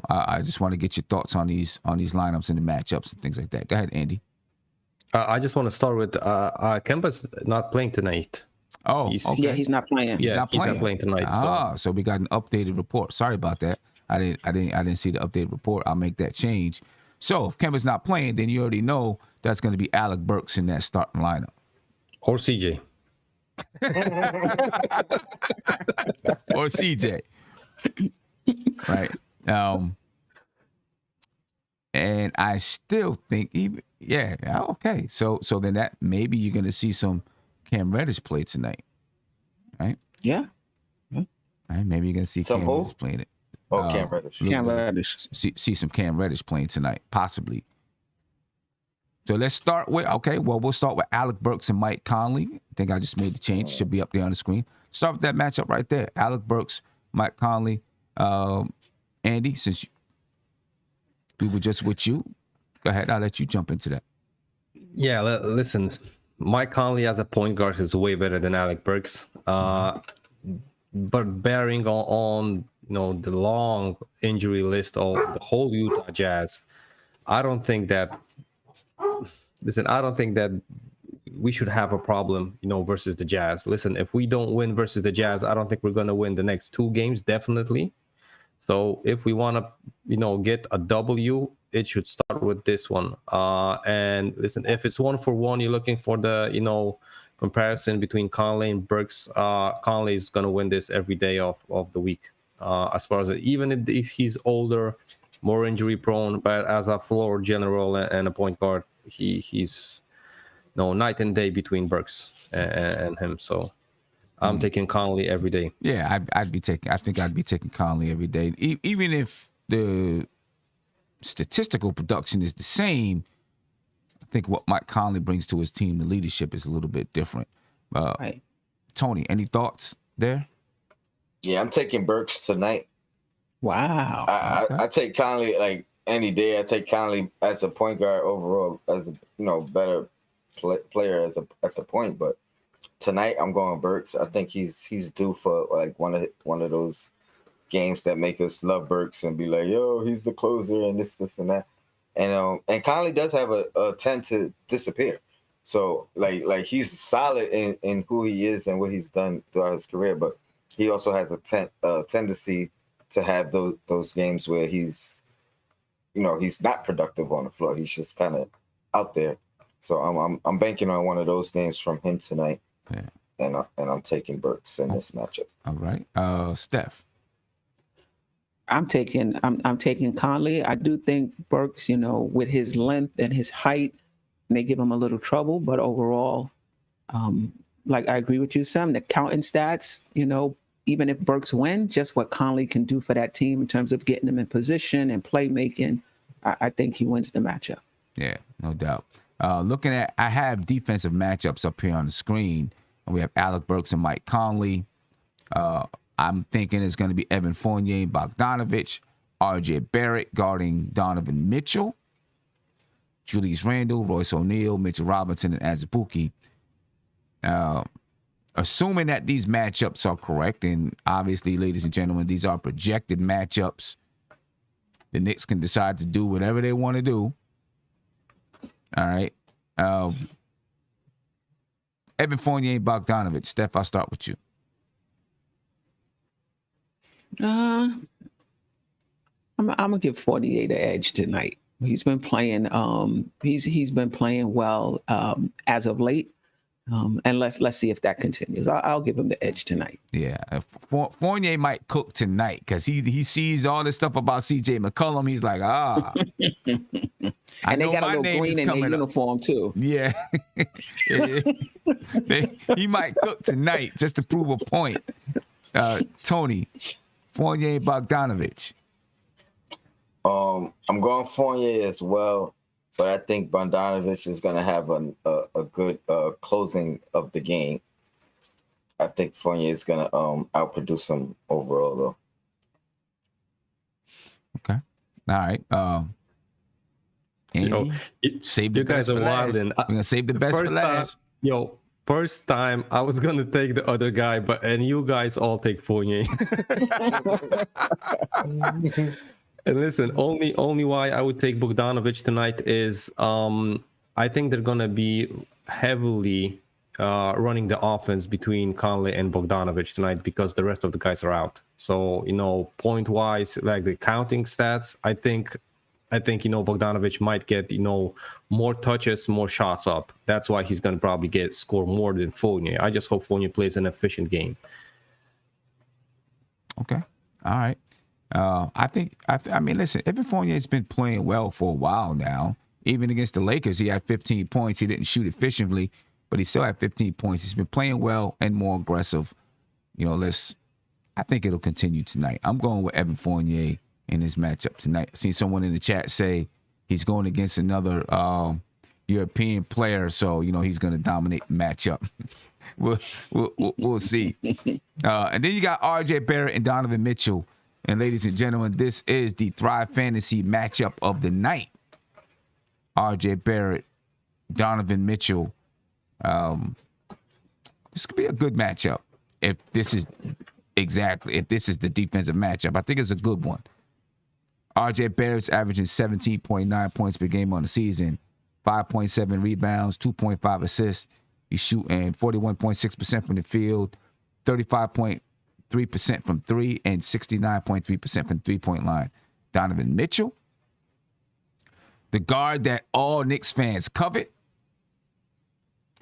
I just want to get your thoughts on these lineups and the matchups and things like that. Go ahead, Andy. I just want to start with Kemba's not playing tonight. Oh, okay. Yeah, he's not playing. He's not playing tonight. So we got an updated report. Sorry about that. I didn't see the updated report. I'll make that change. So if Kemba's not playing, then you already know that's going to be Alec Burks in that starting lineup. Or CJ. Or CJ. Right. And I still think okay. So then that maybe you're gonna see some Cam Reddish play tonight. Right? Yeah. Right? Maybe you're gonna see Cam Reddish playing it. Cam Reddish. Cam Reddish. See some Cam Reddish playing tonight, possibly. So let's start with we'll start with Alec Burks and Mike Conley. I think I just made the change. Should be up there on the screen. Start with that matchup right there. Alec Burks, Mike Conley. Andy, since we were just with you, go ahead. I'll let you jump into that. Yeah, listen, Mike Conley as a point guard is way better than Alec Burks. But bearing on the long injury list of the whole Utah Jazz, I don't think that we should have a problem, versus the Jazz. Listen, if we don't win versus the Jazz, I don't think we're going to win the next two games, definitely. So if we want to, get a W, it should start with this one. And listen, if it's 1-for-1, you're looking for the, comparison between Conley and Burks. Conley is going to win this every day of the week. as far as even if he's older, more injury prone, but as a floor general and a point guard, he's night and day between Burks and him. So I'm taking Conley every day. Yeah, I think I'd be taking Conley every day, even if the statistical production is the same. I think what Mike Conley brings to his team, the leadership, is a little bit different. Right. Tony, any thoughts there? Yeah, I'm taking Burks tonight. Wow. I take Conley like any day. I take Conley as a point guard overall, as a better player at the point. But tonight I'm going Burks. I think he's due for like one of those games that make us love Burks and be like, yo, he's the closer and this and that. And Conley does have a tend to disappear. So like he's solid in who he is and what he's done throughout his career, but he also has a tendency to have those games where he's not productive on the floor. He's just kind of out there. So I'm banking on one of those games from him tonight. Yeah. And I'm taking Burks in this matchup. All right. Steph. I'm taking Conley. I do think Burks, with his length and his height, may give him a little trouble. But overall, like I agree with you, Sam. The counting stats, even if Burks win, just what Conley can do for that team in terms of getting them in position and playmaking, I think he wins the matchup. Yeah, no doubt. I have defensive matchups up here on the screen, and we have Alec Burks and Mike Conley. I'm thinking it's going to be Evan Fournier and Bogdanovich, RJ Barrett guarding Donovan Mitchell, Julius Randle, Royce O'Neal, Mitchell Robinson, and Azubuike. Assuming that these matchups are correct, and obviously, ladies and gentlemen, these are projected matchups. The Knicks can decide to do whatever they want to do. All right. Evan Fournier and Bogdanovich. Steph, I'll start with you. I'm gonna give 48 the edge tonight. He's been playing. He's been playing well as of late. And let's see if that continues. I'll give him the edge tonight. Yeah, Fournier might cook tonight because he sees all this stuff about CJ McCullom. He's like, and they got a little green in their uniform too. Yeah, he might cook tonight just to prove a point. Tony, Fournier, Bogdanovich. I'm going Fournier as well, but I think Bogdanovich is going to have a good closing of the game. I think Fournier is going to outproduce him overall, though. Okay. All right. Andy, save the best for last. We're going to save the best for last. First time I was gonna take the other guy, and you guys all take Fournier. And listen, only why I would take Bogdanovich tonight is I think they're gonna be heavily running the offense between Conley and Bogdanovich tonight because the rest of the guys are out. So point wise, like the counting stats, I think Bogdanovich might get more touches, more shots up. That's why he's going to probably score more than Fournier. I just hope Fournier plays an efficient game. Okay, all right. I mean, listen, Evan Fournier's been playing well for a while now. Even against the Lakers, he had 15 points. He didn't shoot efficiently, but he still had 15 points. He's been playing well and more aggressive. I think it'll continue tonight. I'm going with Evan Fournier in this matchup tonight. I seen someone in the chat say he's going against another European player, so he's going to dominate the matchup. we'll see. And then you got RJ Barrett and Donovan Mitchell. And ladies and gentlemen, this is the Thrive Fantasy matchup of the night. RJ Barrett, Donovan Mitchell. This could be a good matchup if this is the defensive matchup. I think it's a good one. RJ Barrett's averaging 17.9 points per game on the season, 5.7 rebounds, 2.5 assists. He's shooting 41.6% from the field, 35.3% from three, and 69.3% from three-point line. Donovan Mitchell, the guard that all Knicks fans covet.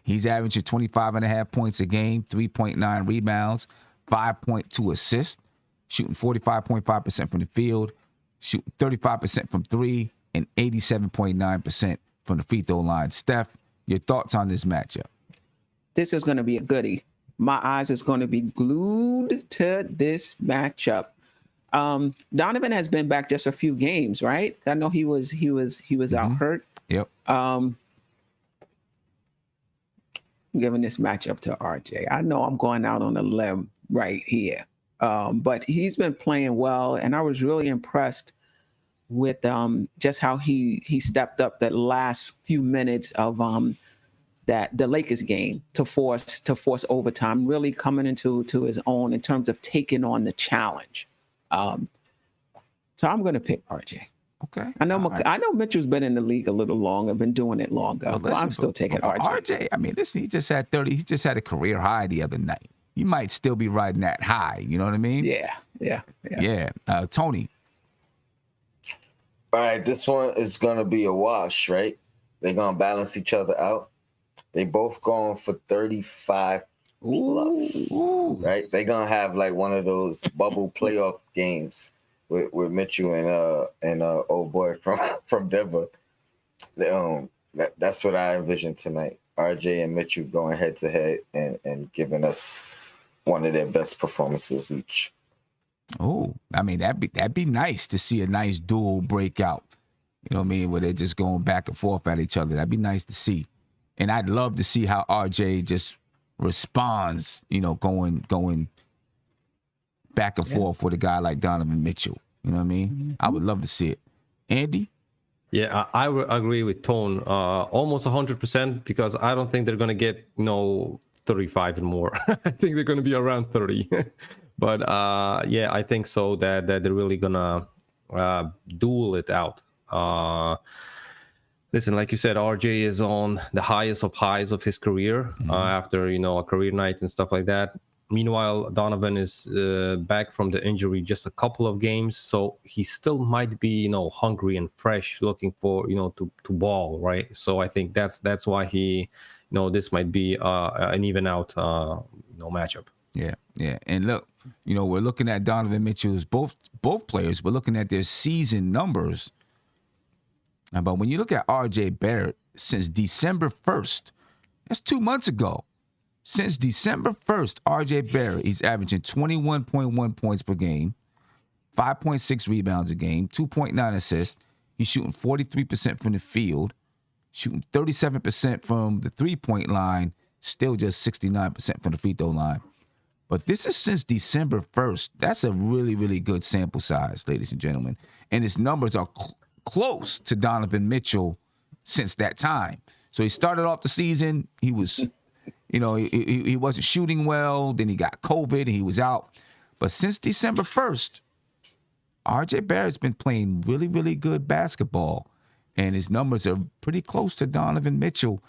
He's averaging 25.5 points a game, 3.9 rebounds, 5.2 assists. shooting 45.5% from the field, shooting 35% from three, and 87.9% from the free throw line. Steph, your thoughts on this matchup? This is going to be a goodie. My eyes is going to be glued to this matchup. Donovan has been back just a few games, right? I know he was out hurt. Yep. Giving this matchup to RJ. I know I'm going out on a limb right here. But he's been playing well, and I was really impressed with just how he stepped up that last few minutes of the Lakers game to force overtime, really coming into his own in terms of taking on the challenge. So I'm going to pick RJ. Okay. I know Mitchell's been in the league a little longer, been doing it longer. But I'm still taking RJ. RJ, I mean, listen, he just had 30. He just had a career high the other night. He might still be riding that high. You know what I mean? Yeah. Tony. All right, this one is going to be a wash, right? They're going to balance each other out. They both going for 35 plus, right? They're going to have like one of those bubble playoff games with Mitchell and old boy from Denver. That's what I envision tonight. RJ and Mitchell going head to head and giving us one of their best performances each. Oh, I mean, that'd be nice to see a nice duel break out. You know what I mean? Where they're just going back and forth at each other. That'd be nice to see. And I'd love to see how RJ just responds, going back and forth with a guy like Donovan Mitchell. You know what I mean? Mm-hmm. I would love to see it. Andy? Yeah, I agree with Tone almost 100% because I don't think they're going to get, 35 and more. I think they're going to be around 30. But yeah, I think so that they're really going to duel it out. Listen, like you said, RJ is on the highest of highs of his career after, a career night and stuff like that. Meanwhile, Donovan is back from the injury just a couple of games, so he still might be, hungry and fresh, looking for, to ball, right? So I think that's why he, this might be an even out, matchup. Yeah. And look, we're looking at Donovan Mitchell's both players. We're looking at their season numbers. But when you look at RJ Barrett, since December 1st, that's 2 months ago. Since December 1st, RJ Barrett, he's averaging 21.1 points per game, 5.6 rebounds a game, 2.9 assists. He's shooting 43% from the field, shooting 37% from the three-point line, still just 69% from the free throw line. But this is since December 1st. That's a really, really good sample size, ladies and gentlemen. And his numbers are close to Donovan Mitchell since that time. So he started off the season, he was... he wasn't shooting well. Then he got COVID and he was out. But since December 1st, RJ Barrett's been playing really, really good basketball. And his numbers are pretty close to Donovan Mitchell,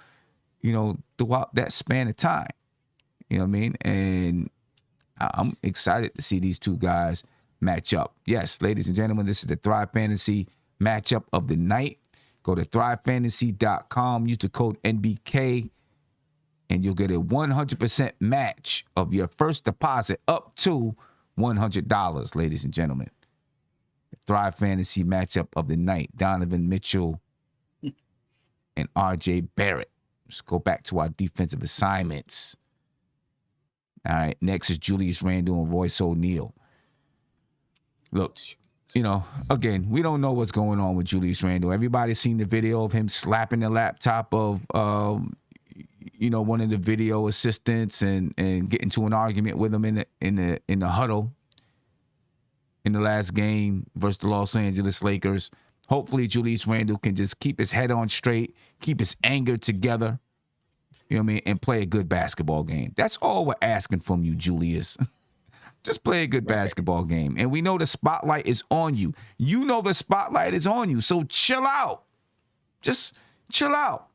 throughout that span of time. You know what I mean? And I'm excited to see these two guys match up. Yes, ladies and gentlemen, this is the Thrive Fantasy matchup of the night. Go to thrivefantasy.com. Use the code NBK. And you'll get a 100% match of your first deposit up to $100, ladies and gentlemen. The Thrive Fantasy matchup of the night, Donovan Mitchell and RJ Barrett. Let's go back to our defensive assignments. All right, next is Julius Randle and Royce O'Neal. Look, again, we don't know what's going on with Julius Randle. Everybody's seen the video of him slapping the laptop of one of the video assistants and get into an argument with him in the huddle in the last game versus the Los Angeles Lakers. Hopefully Julius Randle can just keep his head on straight, keep his anger together, and play a good basketball game. That's all we're asking from you, Julius. Just play a good basketball game. And we know the spotlight is on you. You know the spotlight is on you, so chill out. Just chill out.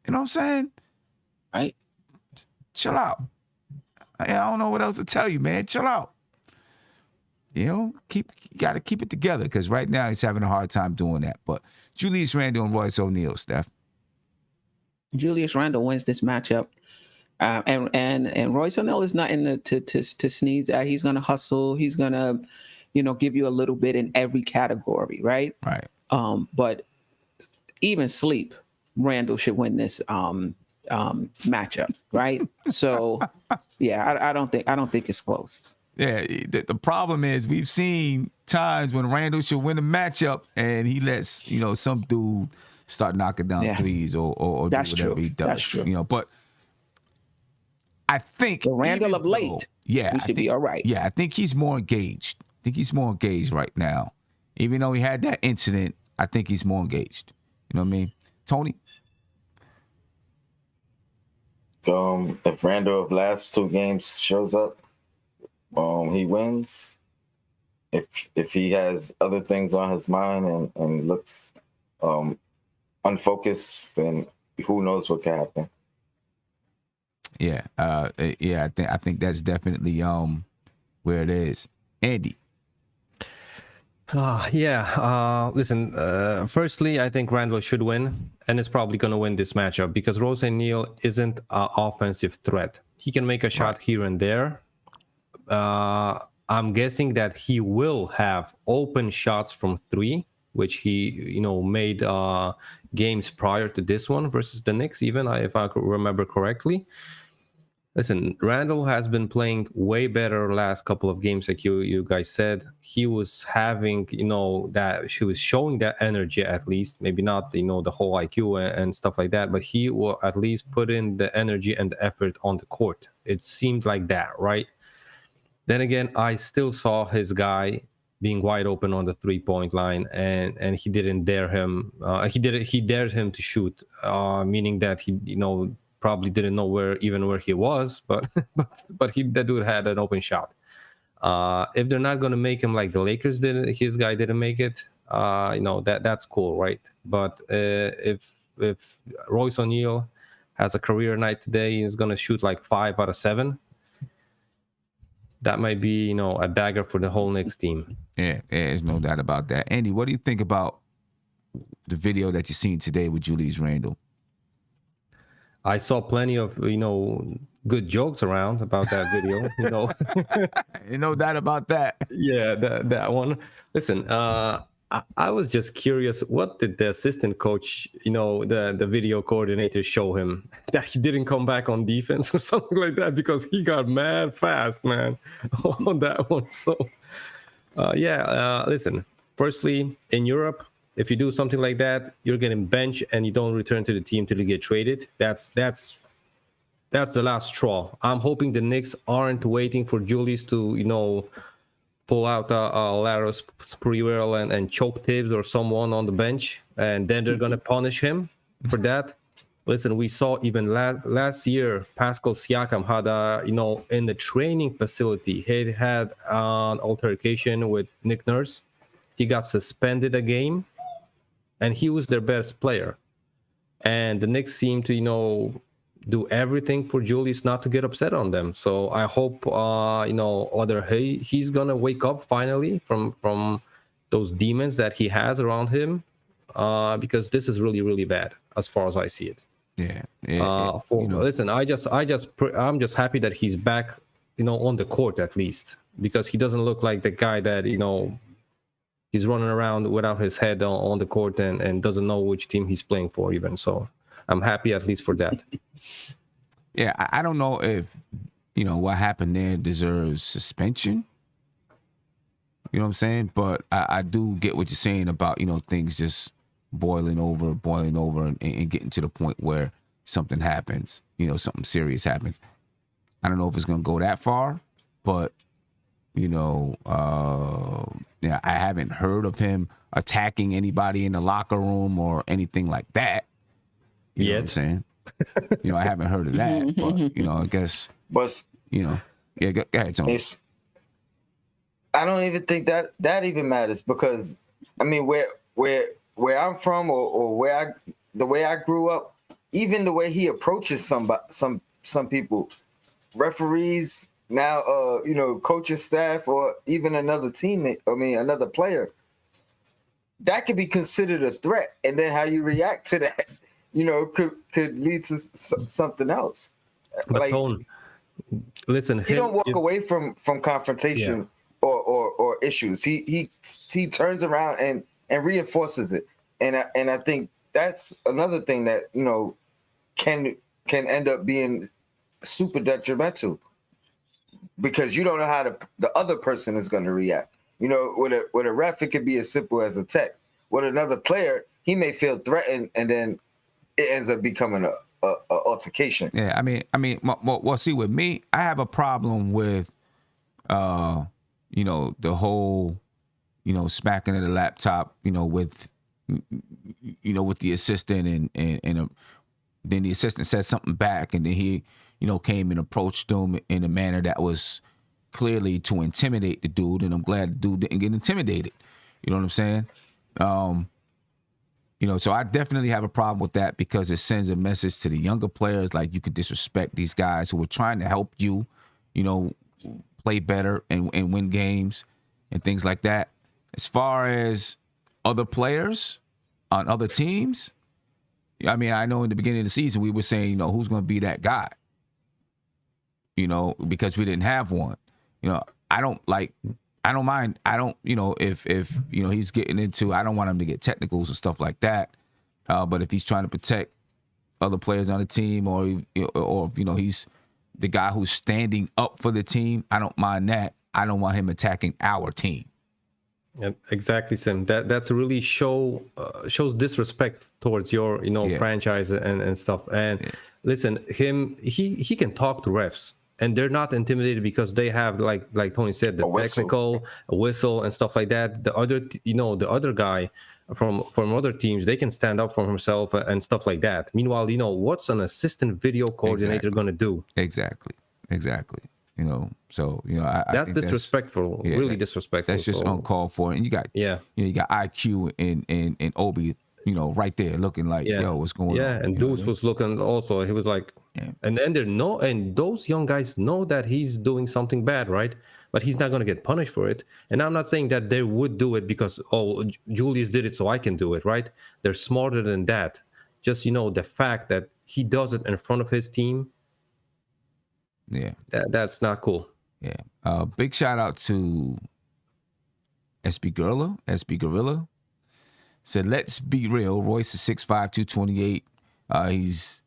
You know what I'm saying? Right. Chill out. I don't know what else to tell you, man. Chill out. You got to keep it together because right now he's having a hard time doing that. But Julius Randle and Royce O'Neal, Steph. Julius Randle wins this matchup. And Royce O'Neal is not in the to sneeze at. He's gonna hustle. He's gonna, give you a little bit in every category, right? Right. But even sleep, Randall should win this matchup, right? So yeah, I don't think it's close. Yeah, the problem is we've seen times when Randall should win a matchup and he lets, some dude start knocking down threes or do whatever he does. That's true. But I think Randall of late, he should be all right. Yeah, I think he's more engaged. I think he's more engaged right now. Even though he had that incident, I think he's more engaged. You know what I mean? Tony? If Randall of last 2 games shows up, he wins. If he has other things on his mind and looks unfocused, then who knows what can happen. Yeah, I think that's definitely where it is. Andy. Listen, firstly, I think Randall should win, and is probably going to win this matchup because Royce O'Neal isn't an offensive threat. He can make a shot here and there. I'm guessing that he will have open shots from 3, which he, made games prior to this one versus the Knicks, even if I remember correctly. Listen, Randall has been playing way better last couple of games, like you guys said. He was having, that she was showing that energy at least. Maybe not, the whole IQ and stuff like that, but he will at least put in the energy and the effort on the court. It seemed like that, right? Then again, I still saw his guy being wide open on the 3-point line, and he didn't dare him. He dared him to shoot, meaning that he, probably didn't know where he was, but that dude had an open shot. If they're not going to make him like the Lakers did, his guy didn't make it. That's cool, right? But if Royce O'Neal has a career night today, he's going to shoot like 5 out of 7. That might be, a dagger for the whole Knicks team. Yeah, there's no doubt about that. Andy, what do you think about the video that you seen today with Julius Randle? I saw plenty of, good jokes around about that video. No doubt about that. Yeah, that one. Listen, I was just curious, what did the assistant coach, the video coordinator show him? That he didn't come back on defense or something like that, because he got mad fast, man, on that one. So, listen, firstly, in Europe, if you do something like that, you're getting benched and you don't return to the team till you get traded. That's the last straw. I'm hoping the Knicks aren't waiting for Julius to, pull out a lateral Sprewell and choke Tibbs or someone on the bench, and then they're going to punish him for that. Listen, we saw even last year, Pascal Siakam had in the training facility, he had an altercation with Nick Nurse. He got suspended a game, and he was their best player. And the Knicks seem to, do everything for Julius not to get upset on them. So I hope, whether he's going to wake up finally from those demons that he has around him, because this is really, really bad as far as I see it. Yeah. Listen, I'm just happy that he's back, on the court at least, because he doesn't look like the guy that, he's running around without his head on the court and doesn't know which team he's playing for even. So I'm happy at least for that. Yeah, I don't know if, what happened there deserves suspension. You know what I'm saying? But I do get what you're saying about, things just boiling over and getting to the point where something happens, something serious happens. I don't know if it's going to go that far, but, I haven't heard of him attacking anybody in the locker room or anything like that. You know what I'm saying? I haven't heard of that, but, I guess, But yeah, go ahead, Tony. I don't even think that even matters, because, I mean, where I'm from or the way I grew up, even the way he approaches some people, referees, now, coaching staff, or even another teammate, another player, that could be considered a threat. And then how you react to that, could lead to something else. But like Tone, listen, he don't walk away from confrontation or issues. He turns around and reinforces it. And I think that's another thing that, you know, can end up being super detrimental, because you don't know how the other person is going to react. You know, with a ref, it could be as simple as a tech. With another player, he may feel threatened, and then it ends up becoming a altercation. Yeah, I mean, well, see, with me, I have a problem with, you know, the whole, you know, smacking of the laptop, you know, with the assistant, and then the assistant said something back, and then he, you know, came and approached him in a manner that was clearly to intimidate the dude, and I'm glad the dude didn't get intimidated. You know what I'm saying? You know, so I definitely have a problem with that, because it sends a message to the younger players, like, you could disrespect these guys who are trying to help you, you know, play better and win games and things like that. As far as other players on other teams, I mean, I know in the beginning of the season we were saying, you know, who's going to be that guy, you know, because we didn't have one. You know, I don't mind. I don't, you know, if you know, he's getting into, I don't want him to get technicals and stuff like that. But if he's trying to protect other players on the team, or you know, he's the guy who's standing up for the team, I don't mind that. I don't want him attacking our team. Yeah, exactly, Sim. That's really shows disrespect towards your, you know, franchise and stuff. And listen, he can talk to refs, and they're not intimidated because they have, like Tony said, the technical, a whistle and stuff like that. The other guy from other teams, they can stand up for himself and stuff like that. Meanwhile, you know, what's an assistant video coordinator going to do? Exactly. You know, so, you know, that's disrespectful. Really disrespectful. That's just uncalled for. And you got you got IQ and Obi, you know, right there looking like, yo, what's going on? Yeah, and Deuce was looking also. He was like, and then those young guys know that he's doing something bad, right? But he's not going to get punished for it. And I'm not saying that they would do it because, oh, Julius did it, so I can do it, right? They're smarter than that. Just, you know, the fact that he does it in front of his team, that's not cool. Yeah. Big shout out to SB Gorilla. Said, let's be real. Royce is 6'5", 228. He's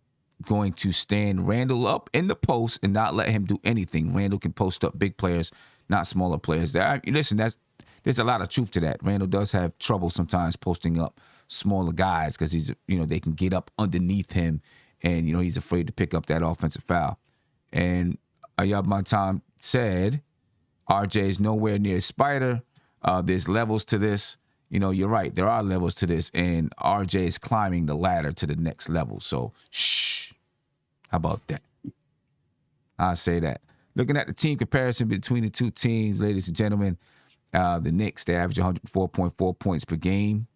going to stand Randall up in the post and not let him do anything. Randall can post up big players, not smaller players. Listen, there's a lot of truth to that. Randall does have trouble sometimes posting up smaller guys because they can get up underneath him, and, you know, he's afraid to pick up that offensive foul. And Ayab Montan said, RJ is nowhere near Spider. There's levels to this. You know, you're right. There are levels to this, and RJ is climbing the ladder to the next level. So, shh. How about that? I say that. Looking at the team comparison between the two teams, ladies and gentlemen, the Knicks, they average 104.4 points per game,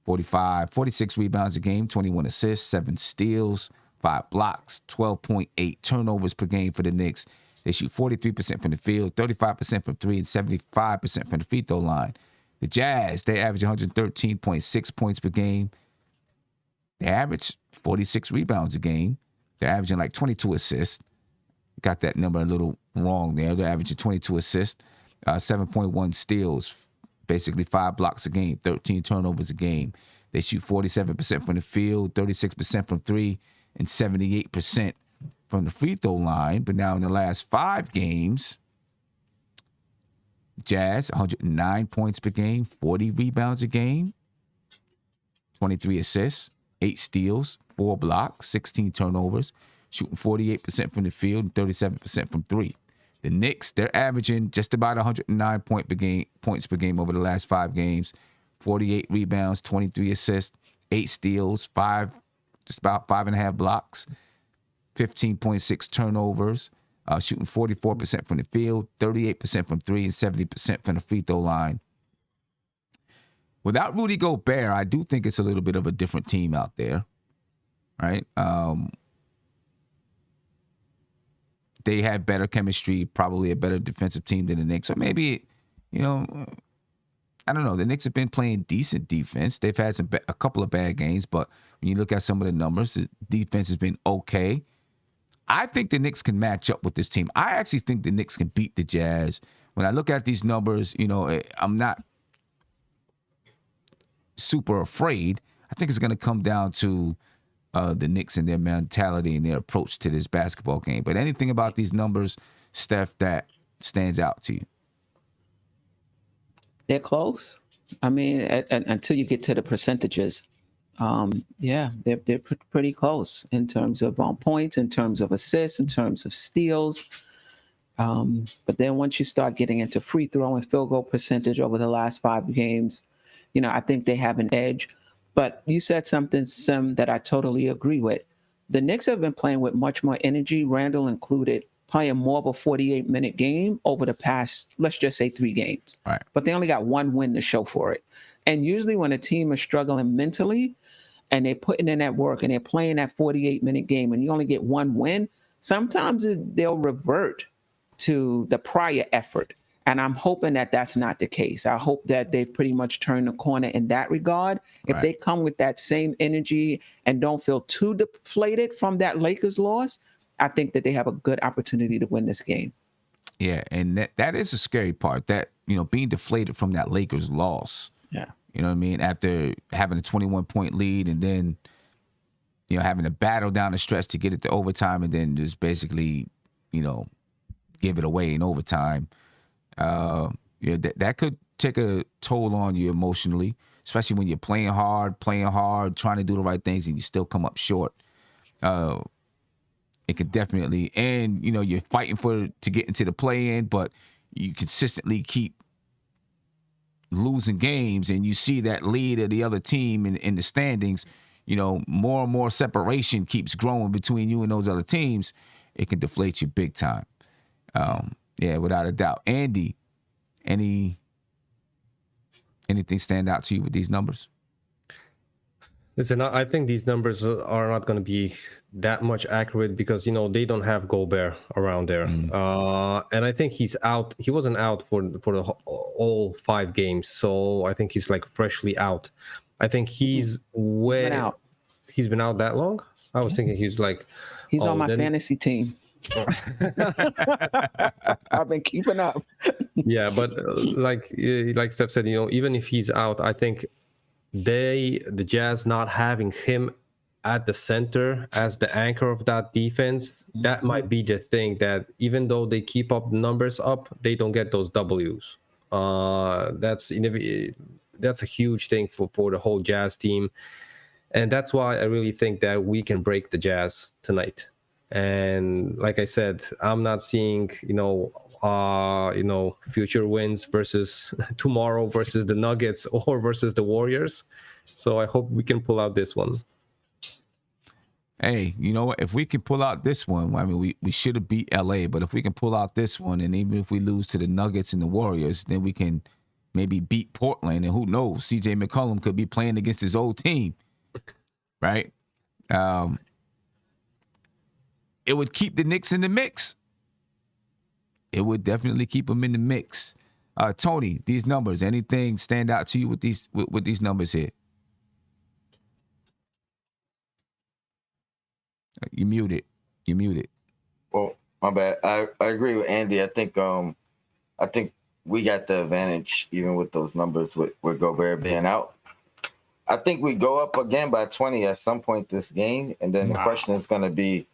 46 rebounds a game, 21 assists, 7 steals, 5 blocks, 12.8 turnovers per game for the Knicks. They shoot 43% from the field, 35% from three, and 75% from the free throw line. The Jazz, they average 113.6 points per game. They average 46 rebounds a game. They're averaging like 22 assists. Got that number a little wrong there. They're averaging 22 assists, 7.1 steals, basically 5 blocks a game, 13 turnovers a game. They shoot 47% from the field, 36% from three, and 78% from the free throw line. But now in the last 5 games, Jazz, 109 points per game, 40 rebounds a game, 23 assists, 8 steals, 4 blocks, 16 turnovers, shooting 48% from the field and 37% from three. The Knicks, they're averaging just about 109 points per game over the last 5 games, 48 rebounds, 23 assists, 8 steals, just about 5.5 blocks, 15.6 turnovers, shooting 44% from the field, 38% from three, and 70% from the free throw line. Without Rudy Gobert, I do think it's a little bit of a different team out there, right? They have better chemistry, probably a better defensive team than the Knicks. Or maybe, you know, I don't know. The Knicks have been playing decent defense. They've had a couple of bad games, but when you look at some of the numbers, the defense has been okay. I think the Knicks can match up with this team. I actually think the Knicks can beat the Jazz. When I look at these numbers, I'm not super afraid. I think it's going to come down to the Knicks and their mentality and their approach to this basketball game. But anything about these numbers, Steph, that stands out to you? They're close. I mean, until you get to the percentages, they're pretty close in terms of points, in terms of assists, in terms of steals. But then once you start getting into free throw and field goal percentage over the last 5 games, I think they have an edge. But you said something, Sim, that I totally agree with. The Knicks have been playing with much more energy, Randall included, playing more of a 48-minute game over the past, let's just say 3 games. Right. But they only got 1 win to show for it. And usually when a team is struggling mentally and they're putting in that work and they're playing that 48-minute game and you only get 1 win, sometimes they'll revert to the prior effort. And I'm hoping that that's not the case. I hope that they've pretty much turned the corner in that regard. If they come with that same energy and don't feel too deflated from that Lakers loss, I think that they have a good opportunity to win this game. Yeah, and that is a scary part, that, being deflated from that Lakers loss. Yeah. You know what I mean? After having a 21-point lead and then, having to battle down the stretch to get it to overtime and then just basically, give it away in overtime. That could take a toll on you emotionally, especially when you're playing hard, trying to do the right things, and you still come up short. It could definitely, and you're fighting to get into the play-in, but you consistently keep losing games, and you see that lead of the other team in the standings. More and more separation keeps growing between you and those other teams. It can deflate you big time. Yeah, without a doubt. Andy, anything stand out to you with these numbers? Listen, I think these numbers are not going to be that much accurate because, they don't have Gobert around there. And I think he's out. He wasn't out for the all 5 games. So I think he's like freshly out. I think he's been out. He's been out that long? I was thinking he's on my fantasy team. I've been keeping up. Yeah, but like Steph said, even if he's out, I think the Jazz not having him at the center as the anchor of that defense, that might be the thing that even though they keep up numbers up, they don't get those W's. That's a huge thing for the whole Jazz team, and that's why I really think that we can break the Jazz tonight. And like I said, I'm not seeing, future wins versus tomorrow versus the Nuggets or versus the Warriors. So I hope we can pull out this one. Hey, you know what? If we can pull out this one, I mean, we should have beat LA, but if we can pull out this one, and even if we lose to the Nuggets and the Warriors, then we can maybe beat Portland. And who knows? CJ McCullom could be playing against his old team, right? It would keep the Knicks in the mix. It would definitely keep them in the mix. Tony, these numbers, anything stand out to you with these numbers here? You muted. Well, my bad. I agree with Andy. I think we got the advantage even with those numbers with Gobert being out. I think we go up again by 20 at some point this game, and then the question is going to be,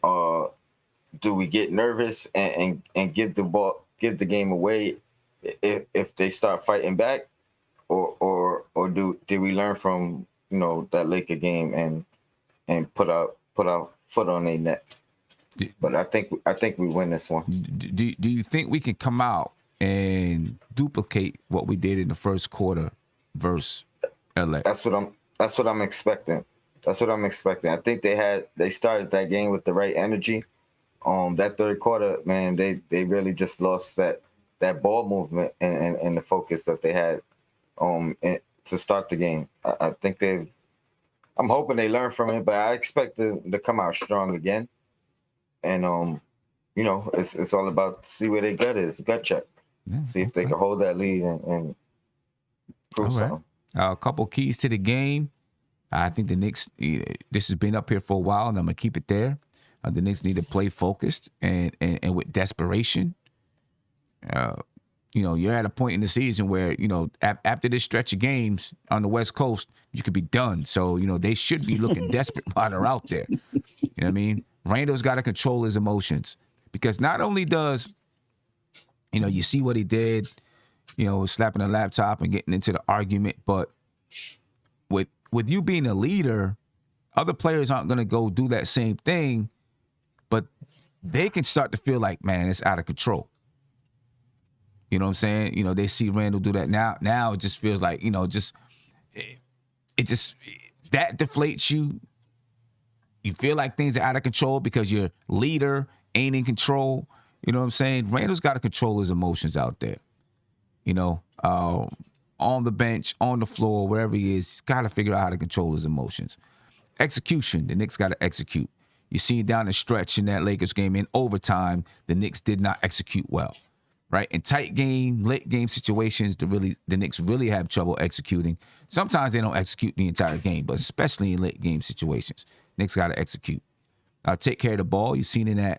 do we get nervous and give the game away if they start fighting back, or did we learn from that Laker game and put our foot on their neck? But I think we win this one. Do you think we can come out and duplicate what we did in the first quarter versus LA? That's what I'm expecting. I think they started that game with the right energy. That third quarter, man, they really just lost that ball movement and the focus that they had to start the game. I think I'm hoping they learn from it, but I expect them to come out strong again. And it's all about see where their gut check. Yeah, see if they can hold that lead and prove something. A couple keys to the game. I think the Knicks, this has been up here for a while, and I'm going to keep it there. The Knicks need to play focused and with desperation. You're at a point in the season where, after this stretch of games on the West Coast, you could be done. So, they should be looking desperate while they're out there. You know what I mean? Randall's got to control his emotions, because not only does, you see what he did, slapping a laptop and getting into the argument, but with you being a leader, other players aren't going to go do that same thing, but they can start to feel like, man, it's out of control. You know what I'm saying? They see Randall do that now. Now it just feels like, it just that deflates you. You feel like things are out of control because your leader ain't in control. You know what I'm saying? Randall's got to control his emotions out there. On the bench, on the floor, wherever he is, he's got to figure out how to control his emotions. Execution, the Knicks got to execute. You see down the stretch in that Lakers game in overtime, the Knicks did not execute well. Right? In tight game, late game situations, the Knicks really have trouble executing. Sometimes they don't execute the entire game, but especially in late game situations, Knicks got to execute. Take care of the ball. You've seen in the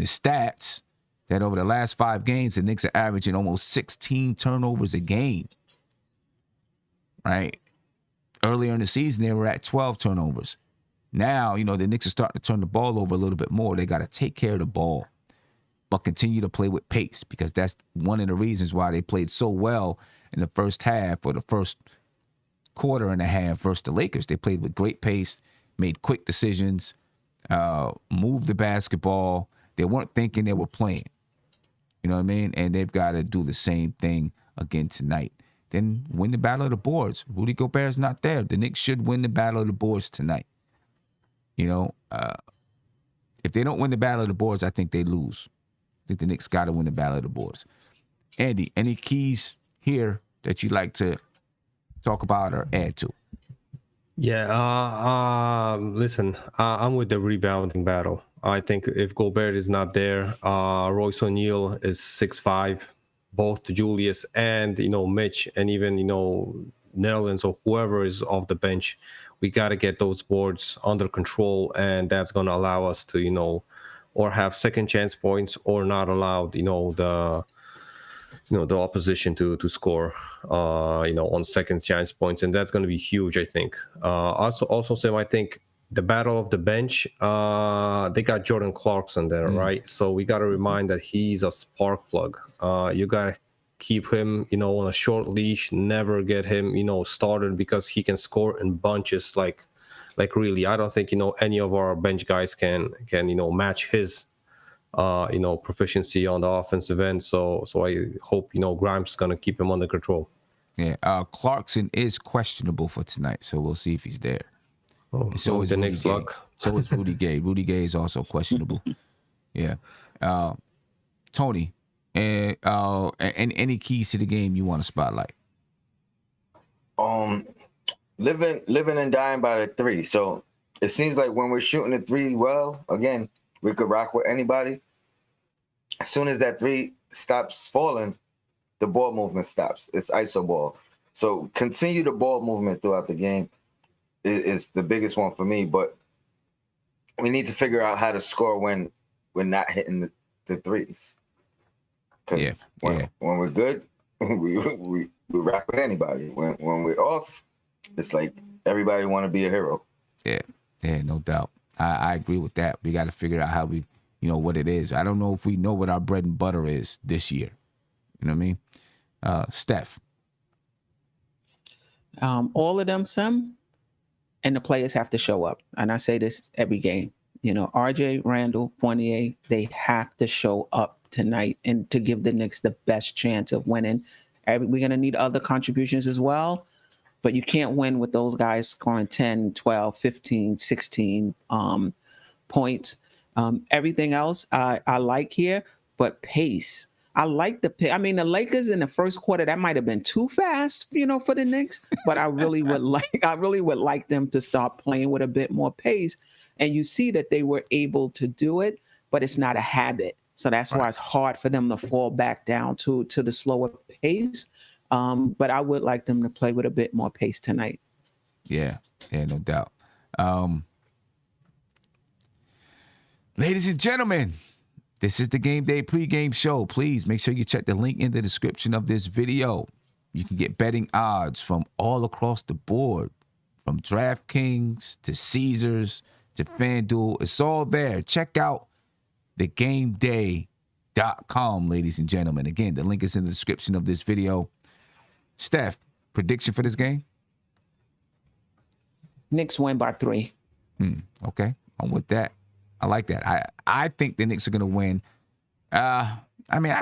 stats that over the last 5 games, the Knicks are averaging almost 16 turnovers a game. Right? Earlier in the season, they were at 12 turnovers. Now, the Knicks are starting to turn the ball over a little bit more. They got to take care of the ball, but continue to play with pace, because that's one of the reasons why they played so well in the first half, or the first quarter and a half versus the Lakers. They played with great pace, made quick decisions, moved the basketball. They weren't thinking, they were playing. You know what I mean? And they've got to do the same thing again tonight. Then win the battle of the boards. Rudy Gobert's not there. The Knicks should win the battle of the boards tonight. If they don't win the battle of the boards, I think they lose. I think the Knicks got to win the battle of the boards. Andy, any keys here that you'd like to talk about or add to? Yeah, listen, I'm with the rebounding battle. I think if Gobert is not there, Royce O'Neal is 6'5", both Julius and, Mitch, and even, Netherlands or whoever is off the bench. We got to get those boards under control, and that's going to allow us to, or have second chance points, or not allow, the opposition to score, on second chance points. And that's going to be huge, I think. Also, Sam, I think the battle of the bench, they got Jordan Clarkson there, right? So we got to remind that he's a spark plug. You got to keep him, on a short leash, never get him, started, because he can score in bunches. Like really, I don't think, any of our bench guys can, match his, proficiency on the offensive end. So I hope, Grimes is going to keep him under control. Yeah. Clarkson is questionable for tonight, so we'll see if he's there. Oh, and so is the Rudy next Gay. luck. So is Rudy Gay. Rudy Gay is also questionable. Yeah. Tony, and any keys to the game you want to spotlight? Living and dying by the 3. So it seems like when we're shooting the 3 well, again, we could rock with anybody. As soon as that 3 stops falling, the ball movement stops. It's iso ball. So continue the ball movement throughout the game is the biggest one for me. But we need to figure out how to score when we're not hitting the 3s. Because when we're good, we rock with anybody. When we're off, it's like everybody want to be a hero. Yeah, no doubt. I agree with that. We got to figure out how we, what it is. I don't know if we know what our bread and butter is this year. You know what I mean? Steph. All of them, Sam, and the players have to show up. And I say this every game. RJ, Randall, Fournier, they have to show up tonight and to give the Knicks the best chance of winning. We're going to need other contributions as well, but you can't win with those guys scoring 10, 12, 15, 16 points. Everything else I like here, but pace. I like the pace. I mean, the Lakers in the first quarter, that might have been too fast, for the Knicks, but I really would like them to start playing with a bit more pace. And you see that they were able to do it, but it's not a habit. So that's why it's hard for them to fall back down to the slower pace. But I would like them to play with a bit more pace tonight. Yeah, no doubt. Ladies and gentlemen, this is the Game Day pregame show. Please make sure you check the link in the description of this video. You can get betting odds from all across the board, from DraftKings to Caesars to FanDuel. It's all there. Check out thegameday.com, ladies and gentlemen. Again, the link is in the description of this video. Steph, prediction for this game? Knicks win by 3. Okay, I'm with that. I like that. I think the Knicks are going to win. I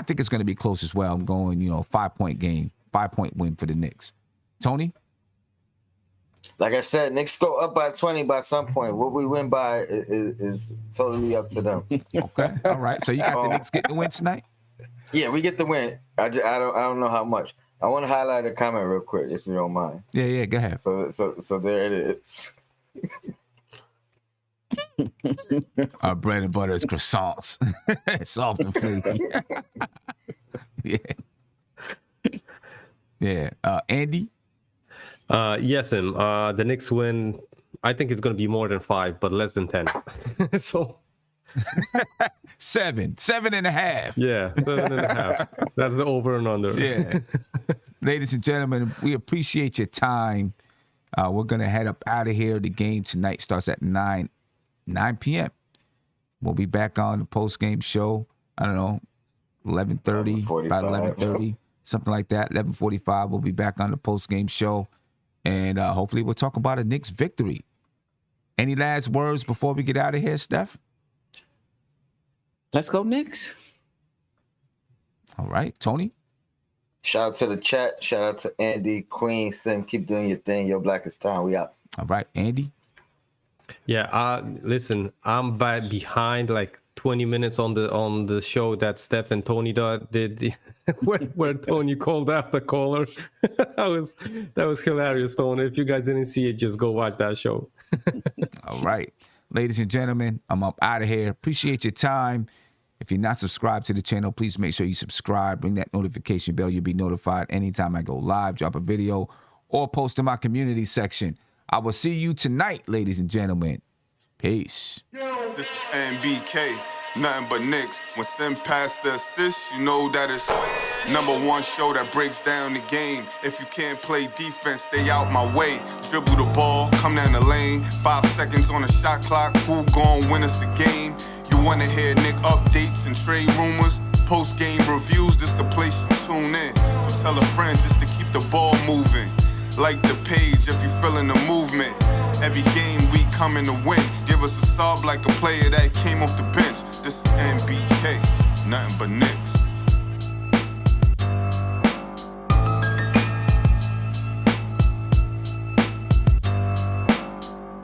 think it's going to be close as well. I'm going, 5-point game, 5-point win for the Knicks. Tony? Like I said, Knicks go up by 20 by some point. What we win by is totally up to them. Okay, all right. So you got the Knicks getting the win tonight? Yeah, we get the win. I don't know how much. I want to highlight a comment real quick, if you don't mind. Yeah, go ahead. So there it is. Our bread and butter is croissants. Soft and flaky. Yeah. Andy? Yes, the Knicks win. I think it's going to be more than 5, but less than 10. So 7.5. Yeah, 7.5. That's the over and under. Yeah. Ladies and gentlemen, we appreciate your time. We're going to head up out of here. The game tonight starts at 9 p.m. We'll be back on the post-game show. I don't know, 11:30, about 11:30, something like that. 11:45, we'll be back on the post-game show. And hopefully we'll talk about a Knicks victory. Any last words before we get out of here, Steph? Let's go Knicks. All right, Tony? Shout out to the chat. Shout out to Andy, Queen, Sim. Keep doing your thing. Your Black is time. We out. All right, Andy? Yeah, listen, I'm behind like 20 minutes on the show that Steph and Tony did where Tony called out the caller. that was hilarious, Tony. If you guys didn't see it, just go watch that show. All right. Ladies and gentlemen, I'm up out of here. Appreciate your time. If you're not subscribed to the channel, please make sure you subscribe. Ring that notification bell. You'll be notified anytime I go live, drop a video, or post in my community section. I will see you tonight, ladies and gentlemen. Peace. This is MBK, nothing but Knicks. When Sim passed the assist, you know that it's #1 show that breaks down the game. If you can't play defense, stay out my way. Dribble the ball, come down the lane. 5 seconds on the shot clock. Who gon' win us the game? You wanna hear Nick updates and trade rumors? Post-game reviews, this the place you tune in. So tell a friend just to keep the ball moving. Like the page if you feeling the movement. Every game we coming to win. Give us a sub like a player that came off the bench. This is NBK, nothing but Nick.